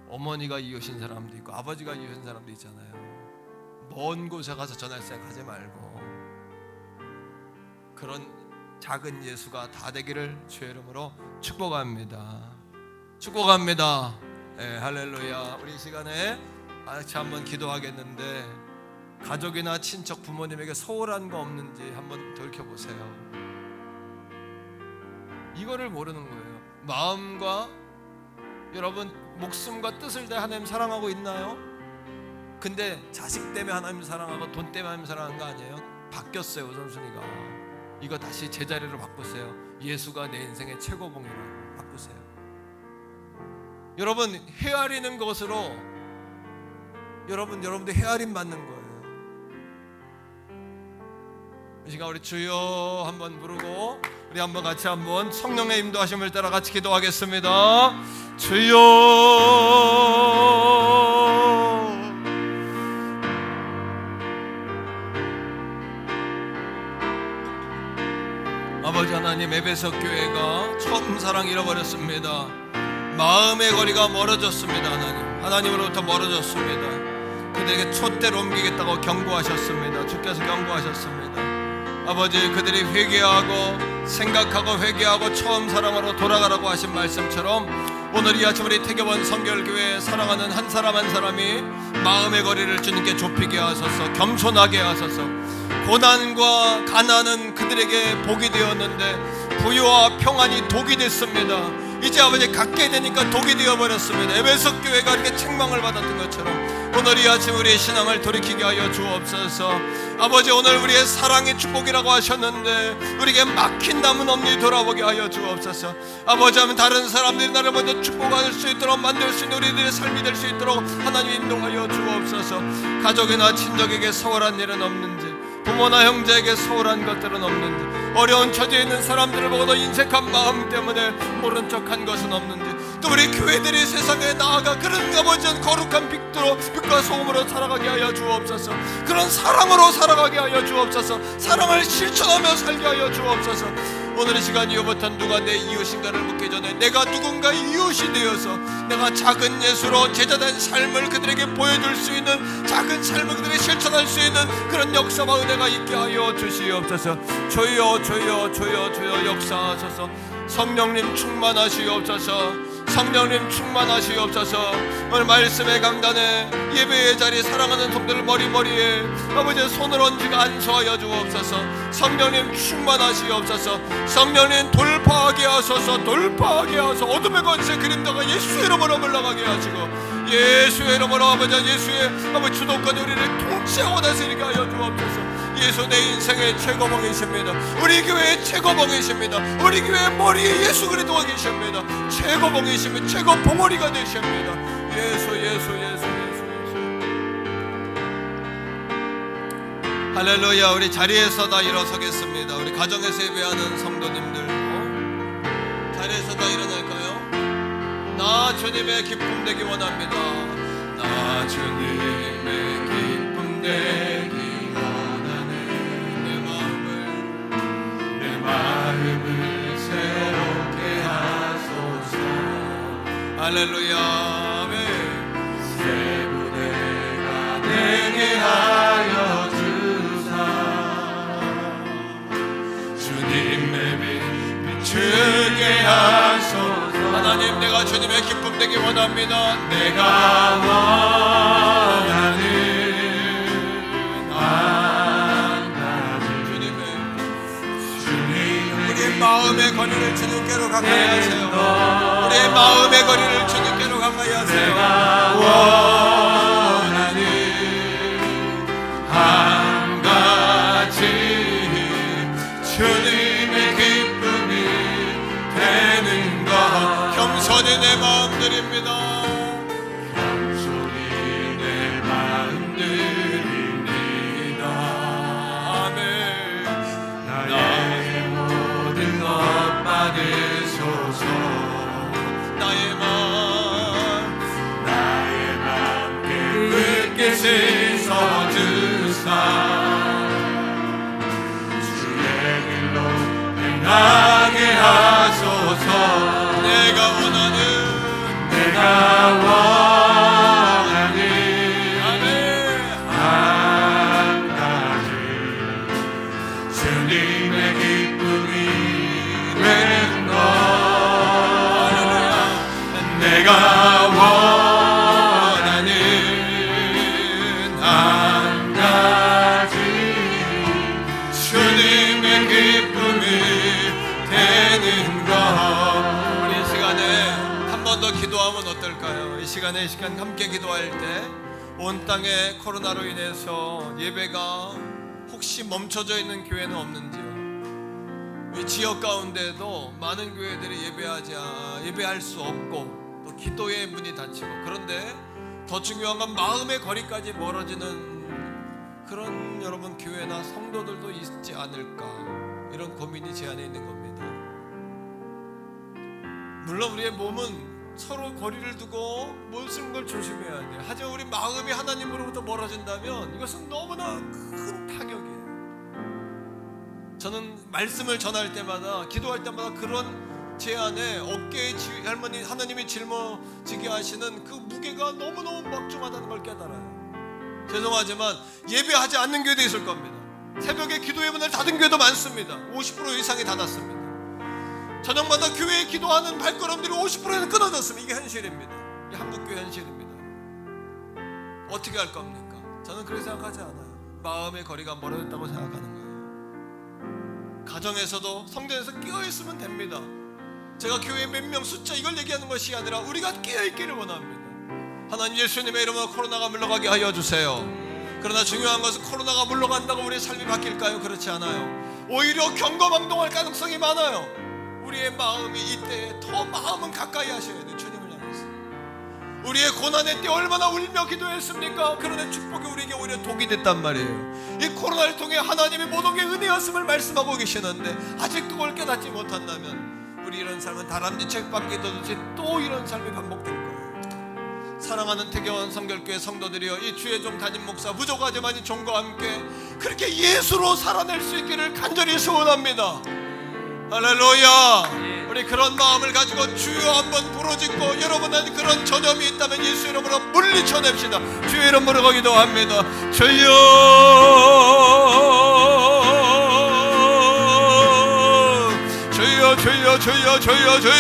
어머니가 이웃인 사람도 있고 아버지가 이웃인 사람도 있잖아요. 먼 곳에 가서 전할 생각하지 말고 그런 작은 예수가 다 되기를 주의 이름으로 축복합니다. 축복합니다. 네, 할렐루야. 우리 이 시간에 같이 한번 기도하겠는데 가족이나 친척 부모님에게 소홀한 거 없는지 한번 돌켜보세요. 이거를 모르는 거예요. 마음과 여러분 목숨과 뜻을 다해 하나님 사랑하고 있나요? 근데 자식 때문에 하나님 사랑하고 돈 때문에 하나님 사랑하는 거 아니에요? 바뀌었어요 우선순위가. 이거 다시 제자리로 바꾸세요. 예수가 내 인생의 최고봉이라고 바꾸세요. 여러분 헤아리는 것으로 여러분도 헤아림 받는 거예요. 이 시간 우리 주여 한번 부르고 우리 한번 같이 한번 성령의 인도하심을 따라 같이 기도하겠습니다. 주여 아버지 하나님, 에베소 교회가 처음 사랑 잃어버렸습니다. 마음의 거리가 멀어졌습니다. 하나님으로부터 멀어졌습니다. 그들에게 촛대로 옮기겠다고 경고하셨습니다. 주께서 경고하셨습니다. 아버지, 그들이 회개하고 생각하고 회개하고 처음 사랑으로 돌아가라고 하신 말씀처럼 오늘 이 아침 우리 태교원 성결교회 사랑하는 한 사람 한 사람이 마음의 거리를 주님께 좁히게 하소서. 겸손하게 하소서. 고난과 가난은 그들에게 복이 되었는데 부유와 평안이 독이 됐습니다. 이제 아버지 갖게 되니까 독이 되어버렸습니다. 에베소 교회가 이렇게 책망을 받았던 것처럼 오늘 이 아침 우리의 신앙을 돌이키게 하여 주옵소서. 아버지, 오늘 우리의 사랑의 축복이라고 하셨는데 우리에게 막힌 담은 없니 돌아보게 하여 주옵소서. 아버지, 하면 다른 사람들이 나를 먼저 축복할 수 있도록 만들 수 있는 우리들의 삶이 될 수 있도록 하나님 인도하여 주옵소서. 가족이나 친족에게 소홀한 일은 없는지, 부모나 형제에게 소홀한 것들은 없는지, 어려운 처지에 있는 사람들을 보고도 인색한 마음 때문에 모른 척한 것은 없는지, 또 우리 교회들이 세상에 나아가 그런 아버지 거룩한 빛과 소금으로 살아가게 하여 주옵소서. 그런 사랑으로 살아가게 하여 주옵소서. 사랑을 실천하며 살게 하여 주옵소서. 오늘 이 시간 이후부터 누가 내 이웃인가를 묻기 전에 내가 누군가 이웃이 되어서 내가 작은 예수로 제자된 삶을 그들에게 보여줄 수 있는, 작은 삶을 그들에게 실천할 수 있는 그런 역사와 은혜가 있게 하여 주시옵소서. 주여 주여 주여 주여 역사하소서. 성령님 충만하시옵소서. 성령님 충만하시옵소서. 오늘 말씀의 강단에 예배의 자리 사랑하는 성도들 머리머리에 아버지 손을 얹고 안수하여 주옵소서. 성령님 충만하시옵소서. 성령님 돌파하게 하소서. 돌파하게 하소서. 어둠의 권세 그림자가 예수의 이름으로 물러가게 하시고 예수의 이름으로 아버지 예수의 아버지 주도권이 우리를 통치하고 다스리게 하여 주옵소서. 예수 내 인생의 최고봉이십니다. 우리 교회의 최고봉이십니다. 우리 교회의 머리에 예수 그리스도가 계십니다. 최고봉이십니다. 최고봉오리가 되십니다. 예수 예수 예수 예수 예수. 할렐루야. 우리 자리에서 다 일어서겠습니다. 우리 가정에서 예배하는 성도님들도 자리에서 다 일어날까요? 나 주님의 기쁨 되기 원합니다. 나 주님의 기쁨 되기 원하네. 내 마음을 새롭게 하소서. 할렐루야. 아멘. 새 무대가 되게 하여 주사. 주님의 빛 비추게 하소서. 하나님 내가 주님의 기쁨 되기 원합니다. 내가 원하는 한 가지 주님의 우리의 마음의 거리를 주님께로 가까이 하세요. 우리의 마음의 거리를 주님께로 가까이 하세요. 내가 원하는 한 가지 주님의 기쁨이 되는 것. 겸손히 내 마음 드립니다. 겸손히 내 마음 드립니다. 아멘. 나의 모든 것 받으소서. 나의 마음 깨끗게 씻어주사. 주의 길로 행하게 하소서. 내가 원하는 아멘 한 가지 주님의 기쁨이 되는 것. 내가 원하는 한 가지 주님의 기쁨이 되는 것. 한 번 더 기도하면 어떨까요? 이 시간 함께 기도할 때 온 땅에 코로나로 인해서 예배가 혹시 멈춰져 있는 교회는 없는지요? 이 지역 가운데도 많은 교회들이 예배할 수 없고 또 기도의 문이 닫히고, 그런데 더 중요한 건 마음의 거리까지 멀어지는 그런 여러분 교회나 성도들도 있지 않을까, 이런 고민이 제 안에 있는 겁니다. 물론 우리의 몸은 서로 거리를 두고 모든 걸 조심해야 돼요. 하지만 우리 마음이 하나님으로부터 멀어진다면 이것은 너무나 큰 타격이에요. 저는 말씀을 전할 때마다, 기도할 때마다 그런 제 안에 어깨에 하나님이 짊어지게 하시는 그 무게가 너무너무 막중하다는 걸 깨달아요. 죄송하지만 예배하지 않는 교회도 있을 겁니다. 새벽에 기도의 문을 닫은 교회도 많습니다. 50% 이상이 닫았습니다. 저녁마다 교회에 기도하는 발걸음들이 50%에서 끊어졌습니다. 이게 현실입니다. 이게 한국교회 현실입니다. 어떻게 할 겁니까? 저는 그렇게 생각하지 않아요. 마음의 거리가 멀어졌다고 생각하는 거예요. 가정에서도 성전에서 끼어있으면 됩니다. 제가 교회 몇 명 숫자 이걸 얘기하는 것이 아니라 우리가 끼어있기를 원합니다. 하나님 예수님의 이름으로 코로나가 물러가게 하여 주세요. 그러나 중요한 것은 코로나가 물러간다고 우리의 삶이 바뀔까요? 그렇지 않아요. 오히려 경거망동할 가능성이 많아요. 우리의 마음이 이때에 더 마음은 가까이 하셔야 돼요. 주님을 향해서. 우리의 고난의 때 얼마나 울며 기도했습니까? 그러나 축복이 우리에게 오히려 독이 됐단 말이에요. 이 코로나를 통해 하나님의 모든 게 은혜였음을 말씀하고 계시는데 아직도 그걸 깨닫지 못한다면 우리 이런 삶은 다람쥐 책밖에 돋듯이 또 이런 삶이 반복될 거예요. 사랑하는 태교원 성결교회 성도들이여, 이 주의 종 담임 목사 부족하지만 이 종과 함께 그렇게 예수로 살아낼 수 있기를 간절히 소원합니다. 할렐루야. 우리 그런 마음을 가지고 주여 한번 부르짖고, 여러분은 그런 전염이 있다면 예수 이름으로 물리쳐냅시다. 주의 이름으로 기도합니다. 주여, 주여, 주여, 주여, 주여, 주여.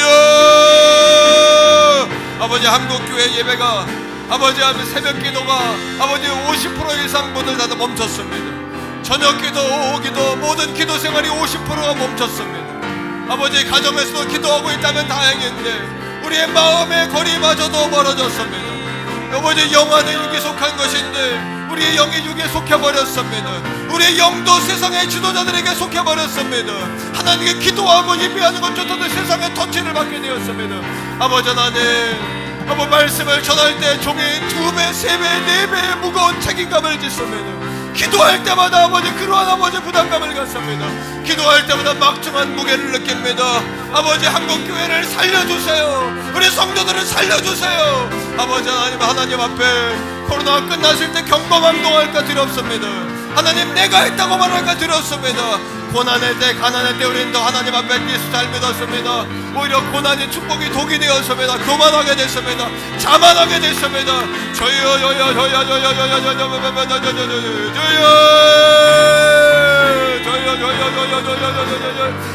아버지 한국교회 예배가 아버지 새벽 기도가 아버지 50% 이상 모두 다 멈췄습니다. 저녁 기도, 오후 기도, 모든 기도 생활이 50%가 멈췄습니다. 아버지 가정에서도 기도하고 있다면 다행인데 우리의 마음의 거리마저도 멀어졌습니다. 아버지 영화는 육에 속한 것인데 우리의 영이 육에 속해버렸습니다. 우리의 영도 세상의 지도자들에게 속해버렸습니다. 하나님께 기도하고 예배하는 것조차도 세상의 터치를 받게 되었습니다. 아버지 하나님, 아버지 말씀을 전할 때 종이 2배, 3배, 4배의 무거운 책임감을 짓습니다. 기도할 때마다 아버지 그러한 아버지 부담감을 갖습니다. 기도할 때마다 막중한 무게를 느낍니다. 아버지 한국교회를 살려주세요. 우리 성도들을 살려주세요. 아버지 하나님 앞에 코로나가 끝났을 때 경범함동할까 두렵습니다. 하나님 내가 했다고 말할까 두렵습니다. 고난의 때 가난의 때 우리는 더 하나님 앞에 예수 잘 믿었습니다. 오히려 고난이 축복이 독이 되었습니다. 교만하게 됐습니다. 자만하게 됐습니다.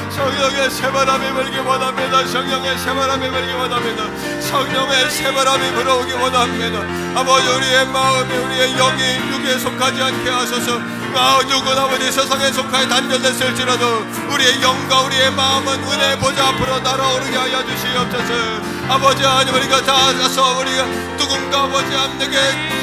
성령의 새바람이 불기 원합니다. 성령의 새바람이 불기 원합니다. 성령의 새바람이 불어오기 원합니다. 아버지 우리의 마음이 우리의 영이 육에 속하지 않게 하소서. 누군 아버지 세상에 속하여 단절됐을지라도 우리의 영과 우리의 마음은 은혜 보좌 앞으로 날아오르게 하여 주시옵소서. 아버지 하나님 우리가 닿아서 우리가 누군가 아버지 내게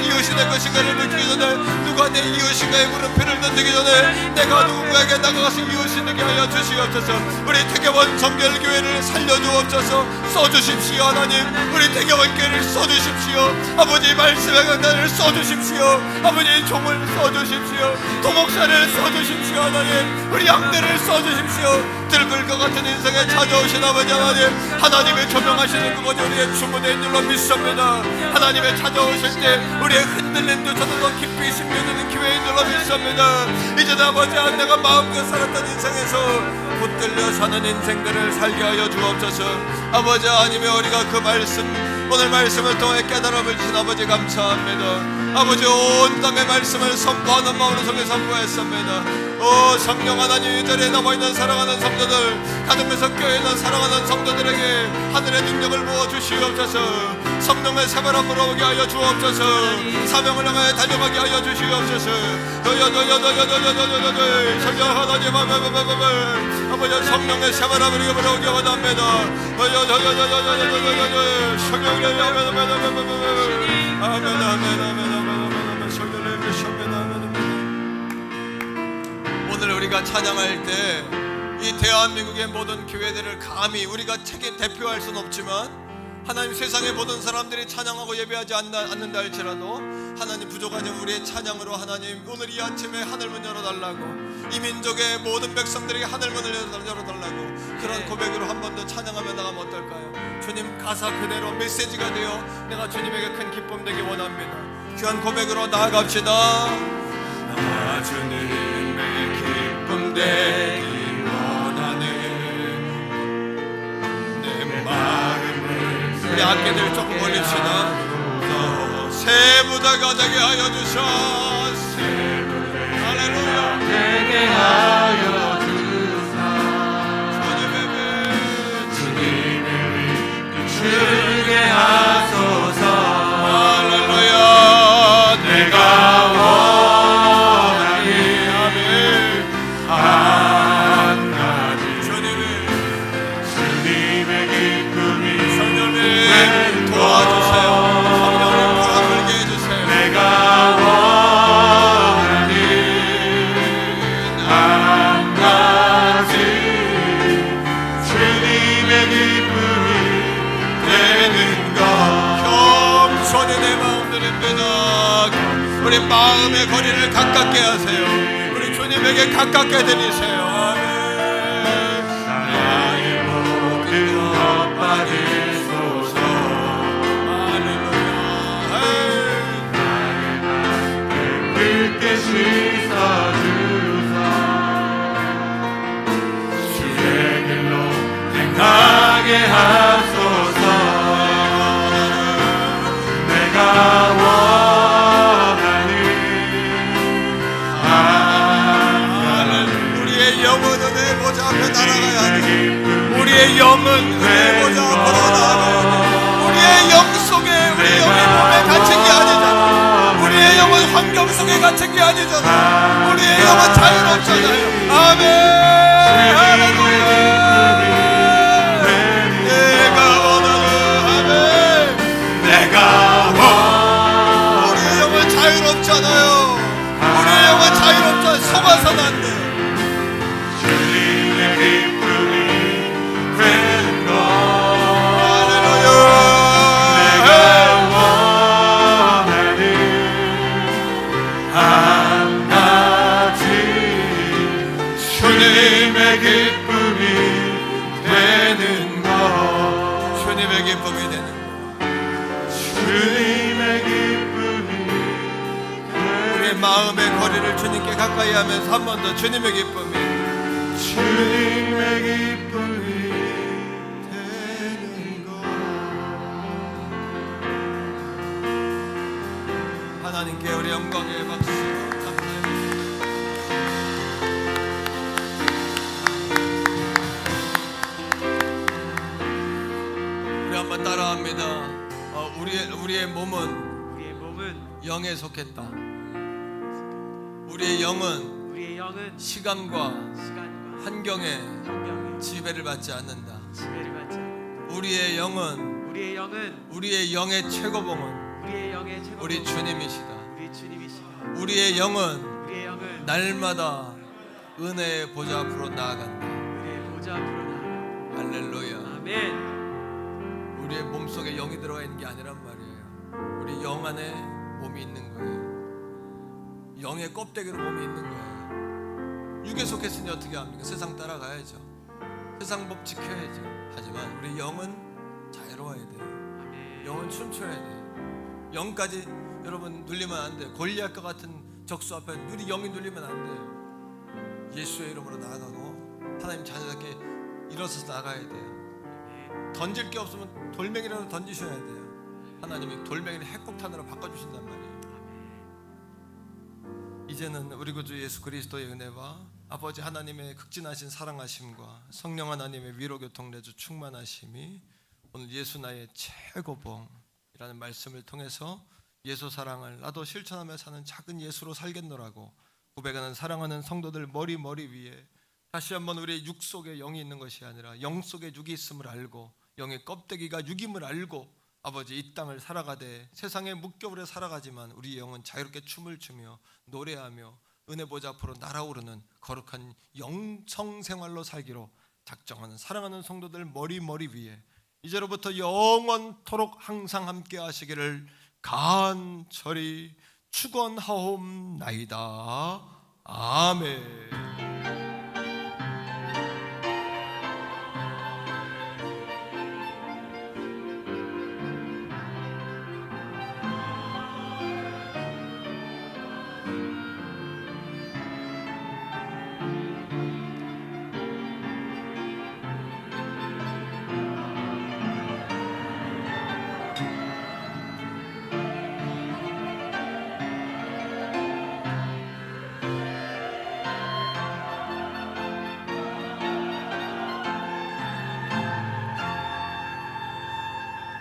이웃이 될 것인가를 느끼기 전에 누가 내 이웃인가의 물음표를 던지기 전에 내가 누군가에게 나가서 이웃이 되게 하여 주시옵소서. 우리 태계원 성결교회를 살려주옵소서. 써주십시오. 하나님 우리 태계원 교회를 써주십시오. 아버지 말씀의 강단을 써주십시오. 아버지 종을 써주십시오. 도목사를 써주십시오. 하나님 우리 양들을 써주십시오. 들불 것 같은 인생에 찾아오신 아버지 하나님, 하나님의 조명하시는 그곳이 우리의 주문에 있는 줄로 믿습니다. 하나님의 찾아오실 때 우리의 흔들림도 저도 더 깊이 심겨지는 기회인 줄로 믿습니다. 이제 아버지 내가 마음껏 살았던 인생에서 붙들려 사는 인생들을 살게 하여 주옵소서. 아버지 하나님의 우리가 그 말씀 오늘 말씀을 통해 깨달음을 주신 아버지 감사합니다. 아버지 온 땅의 말씀을 선포하는 마음으로 속에 선포했습니다. 오 성령 하나님 이 자리에 남아있는 사랑하는 성도들, 가정에서 교회에 있는 사랑하는 성도들에게 하늘의 능력을 부어주시옵소서. 성령의 새바람 불어오게 하여 주옵소서. 사명을 향하여 달려가게 하여 주시옵소서. 성령 하나님 아버지 성령의 새바람을 불어오게 원합니다. 성령을 아멘. 오늘 우리가 찬양할 때 이 대한민국의 모든 교회들을 감히 우리가 대표할 수는 없지만 하나님 세상의 모든 사람들이 찬양하고 예배하지 않는다 할지라도 하나님 부족하니 우리의 찬양으로 하나님 오늘 이 아침에 하늘문 열어달라고, 이 민족의 모든 백성들에게 하늘문을 열어달라고 그런 고백으로 한 번 더 찬양하며 나가면 어떨까요? 주님 가사 그대로 메시지가 되어 내가 주님에게 큰 기쁨 되기 원합니다. 귀한 고백으로 나아갑시다. 나 주님의 기쁨 되기 원하네. 내 마음을 우리 악기들 조금 올립시다. 새 무대가 되게 하여 주소서. 할렐루야. 되게 하여 주게 하소서. 할렐루야. 내가 원하니 한 가지 주님의 기쁨이 성령님 도와주세요. 성령님 불안 불게 해주세요. 내가 원하니 한 가지 주님의 기쁨이 되는 것. 겸손히 내 마음 드립니다. 우리 마음의 거리를 가깝게 하세요. 우리 주님에게 가깝게 드리세요. 아멘. 나의 모든 것 받으소서. 할렐루야. 나의 마음을 붉게 씻어주사 주의 길로 행하게 하소서. 내가 원하는 우리의 영은 내 보좌 앞에 날아가야 돼. 우리의 영은 내 보좌 앞으로 나아가야 돼. 우리의 영 우리의 영이 몸에 갇힌 게 아니잖아. 우리의 영은 환경 속에 갇힌 게 아니잖아. 우리의 영은 자유롭잖아요. 아멘. 할렐루야. 내가 원하는 아멘. 내가 우리의 영은 자유롭잖아요. 우리의 영은 자유롭잖아요. 속아서는 안 돼. 주님의 기쁨이 되는 것 한 가지 주님의 기쁨이 되는 것 주님의 기쁨이 되는 주님의 기쁨이 우리의 마음의 거리를 주님께 가까이 하면서 한 번 더 주님의 기쁨이 주님의 기쁨이 되는 것. 하나님께 우리 영광의 박수 감사합니다. 우리 한번 따라합니다. 우리의 몸은 우리의 몸은 영에 속했다. 우리의 영은 시간과 시간과 환경에 환경의 지배를 받지 않는다. 지배를 받지 않는다. 우리의 영은 우리의 영의 최고봉은 우리의 영의 최고 우리 주님이시다. 우리 주님이시다. 우리의 영은 우리의 영은 날마다 은혜의 보좌 앞으로 나아간다. 우리의 보좌 앞으로 나아가. 할렐루야. 아멘. 우리의 몸속에 영이 들어가 있는 게 아니란 말이에요. 우리 영 안에 몸이 있는 거예요. 영의 껍데기로 몸이 있는 거예요. 육에 속했으니 어떻게 합니까? 세상 따라가야죠. 세상 법 지켜야죠. 하지만 우리 영은 자유로워야 돼요. 아멘. 영은 춤춰야 돼요. 영까지 여러분 눌리면 안 돼요. 골리앗과 같은 적수 앞에 우리 영이 눌리면 안 돼요. 예수의 이름으로 나아가고 하나님 자녀답게 일어서서 나가야 돼요. 던질 게 없으면 돌멩이라도 던지셔야 돼요. 하나님이 돌멩이를 핵폭탄으로 바꿔주신단 말이에요. 이제는 우리 구주 예수 그리스도의 은혜와 아버지 하나님의 극진하신 사랑하심과 성령 하나님의 위로교통 내주 충만하심이 오늘 예수 나의 최고봉이라는 말씀을 통해서 예수 사랑을 나도 실천하며 사는 작은 예수로 살겠노라고 고백하는 사랑하는 성도들 머리 위에 다시 한번 우리의 육 속에 영이 있는 것이 아니라 영 속에 육이 있음을 알고 영의 껍데기가 육임을 알고 아버지 이 땅을 살아가되 세상의 묵겨울에 살아가지만 우리 영은 자유롭게 춤을 추며 노래하며 은혜 보좌 앞으로 날아오르는 거룩한 영성생활로 살기로 작정하는 사랑하는 성도들 머리 위에 이제로부터 영원토록 항상 함께 하시기를 간절히 축원하옵나이다. 아멘.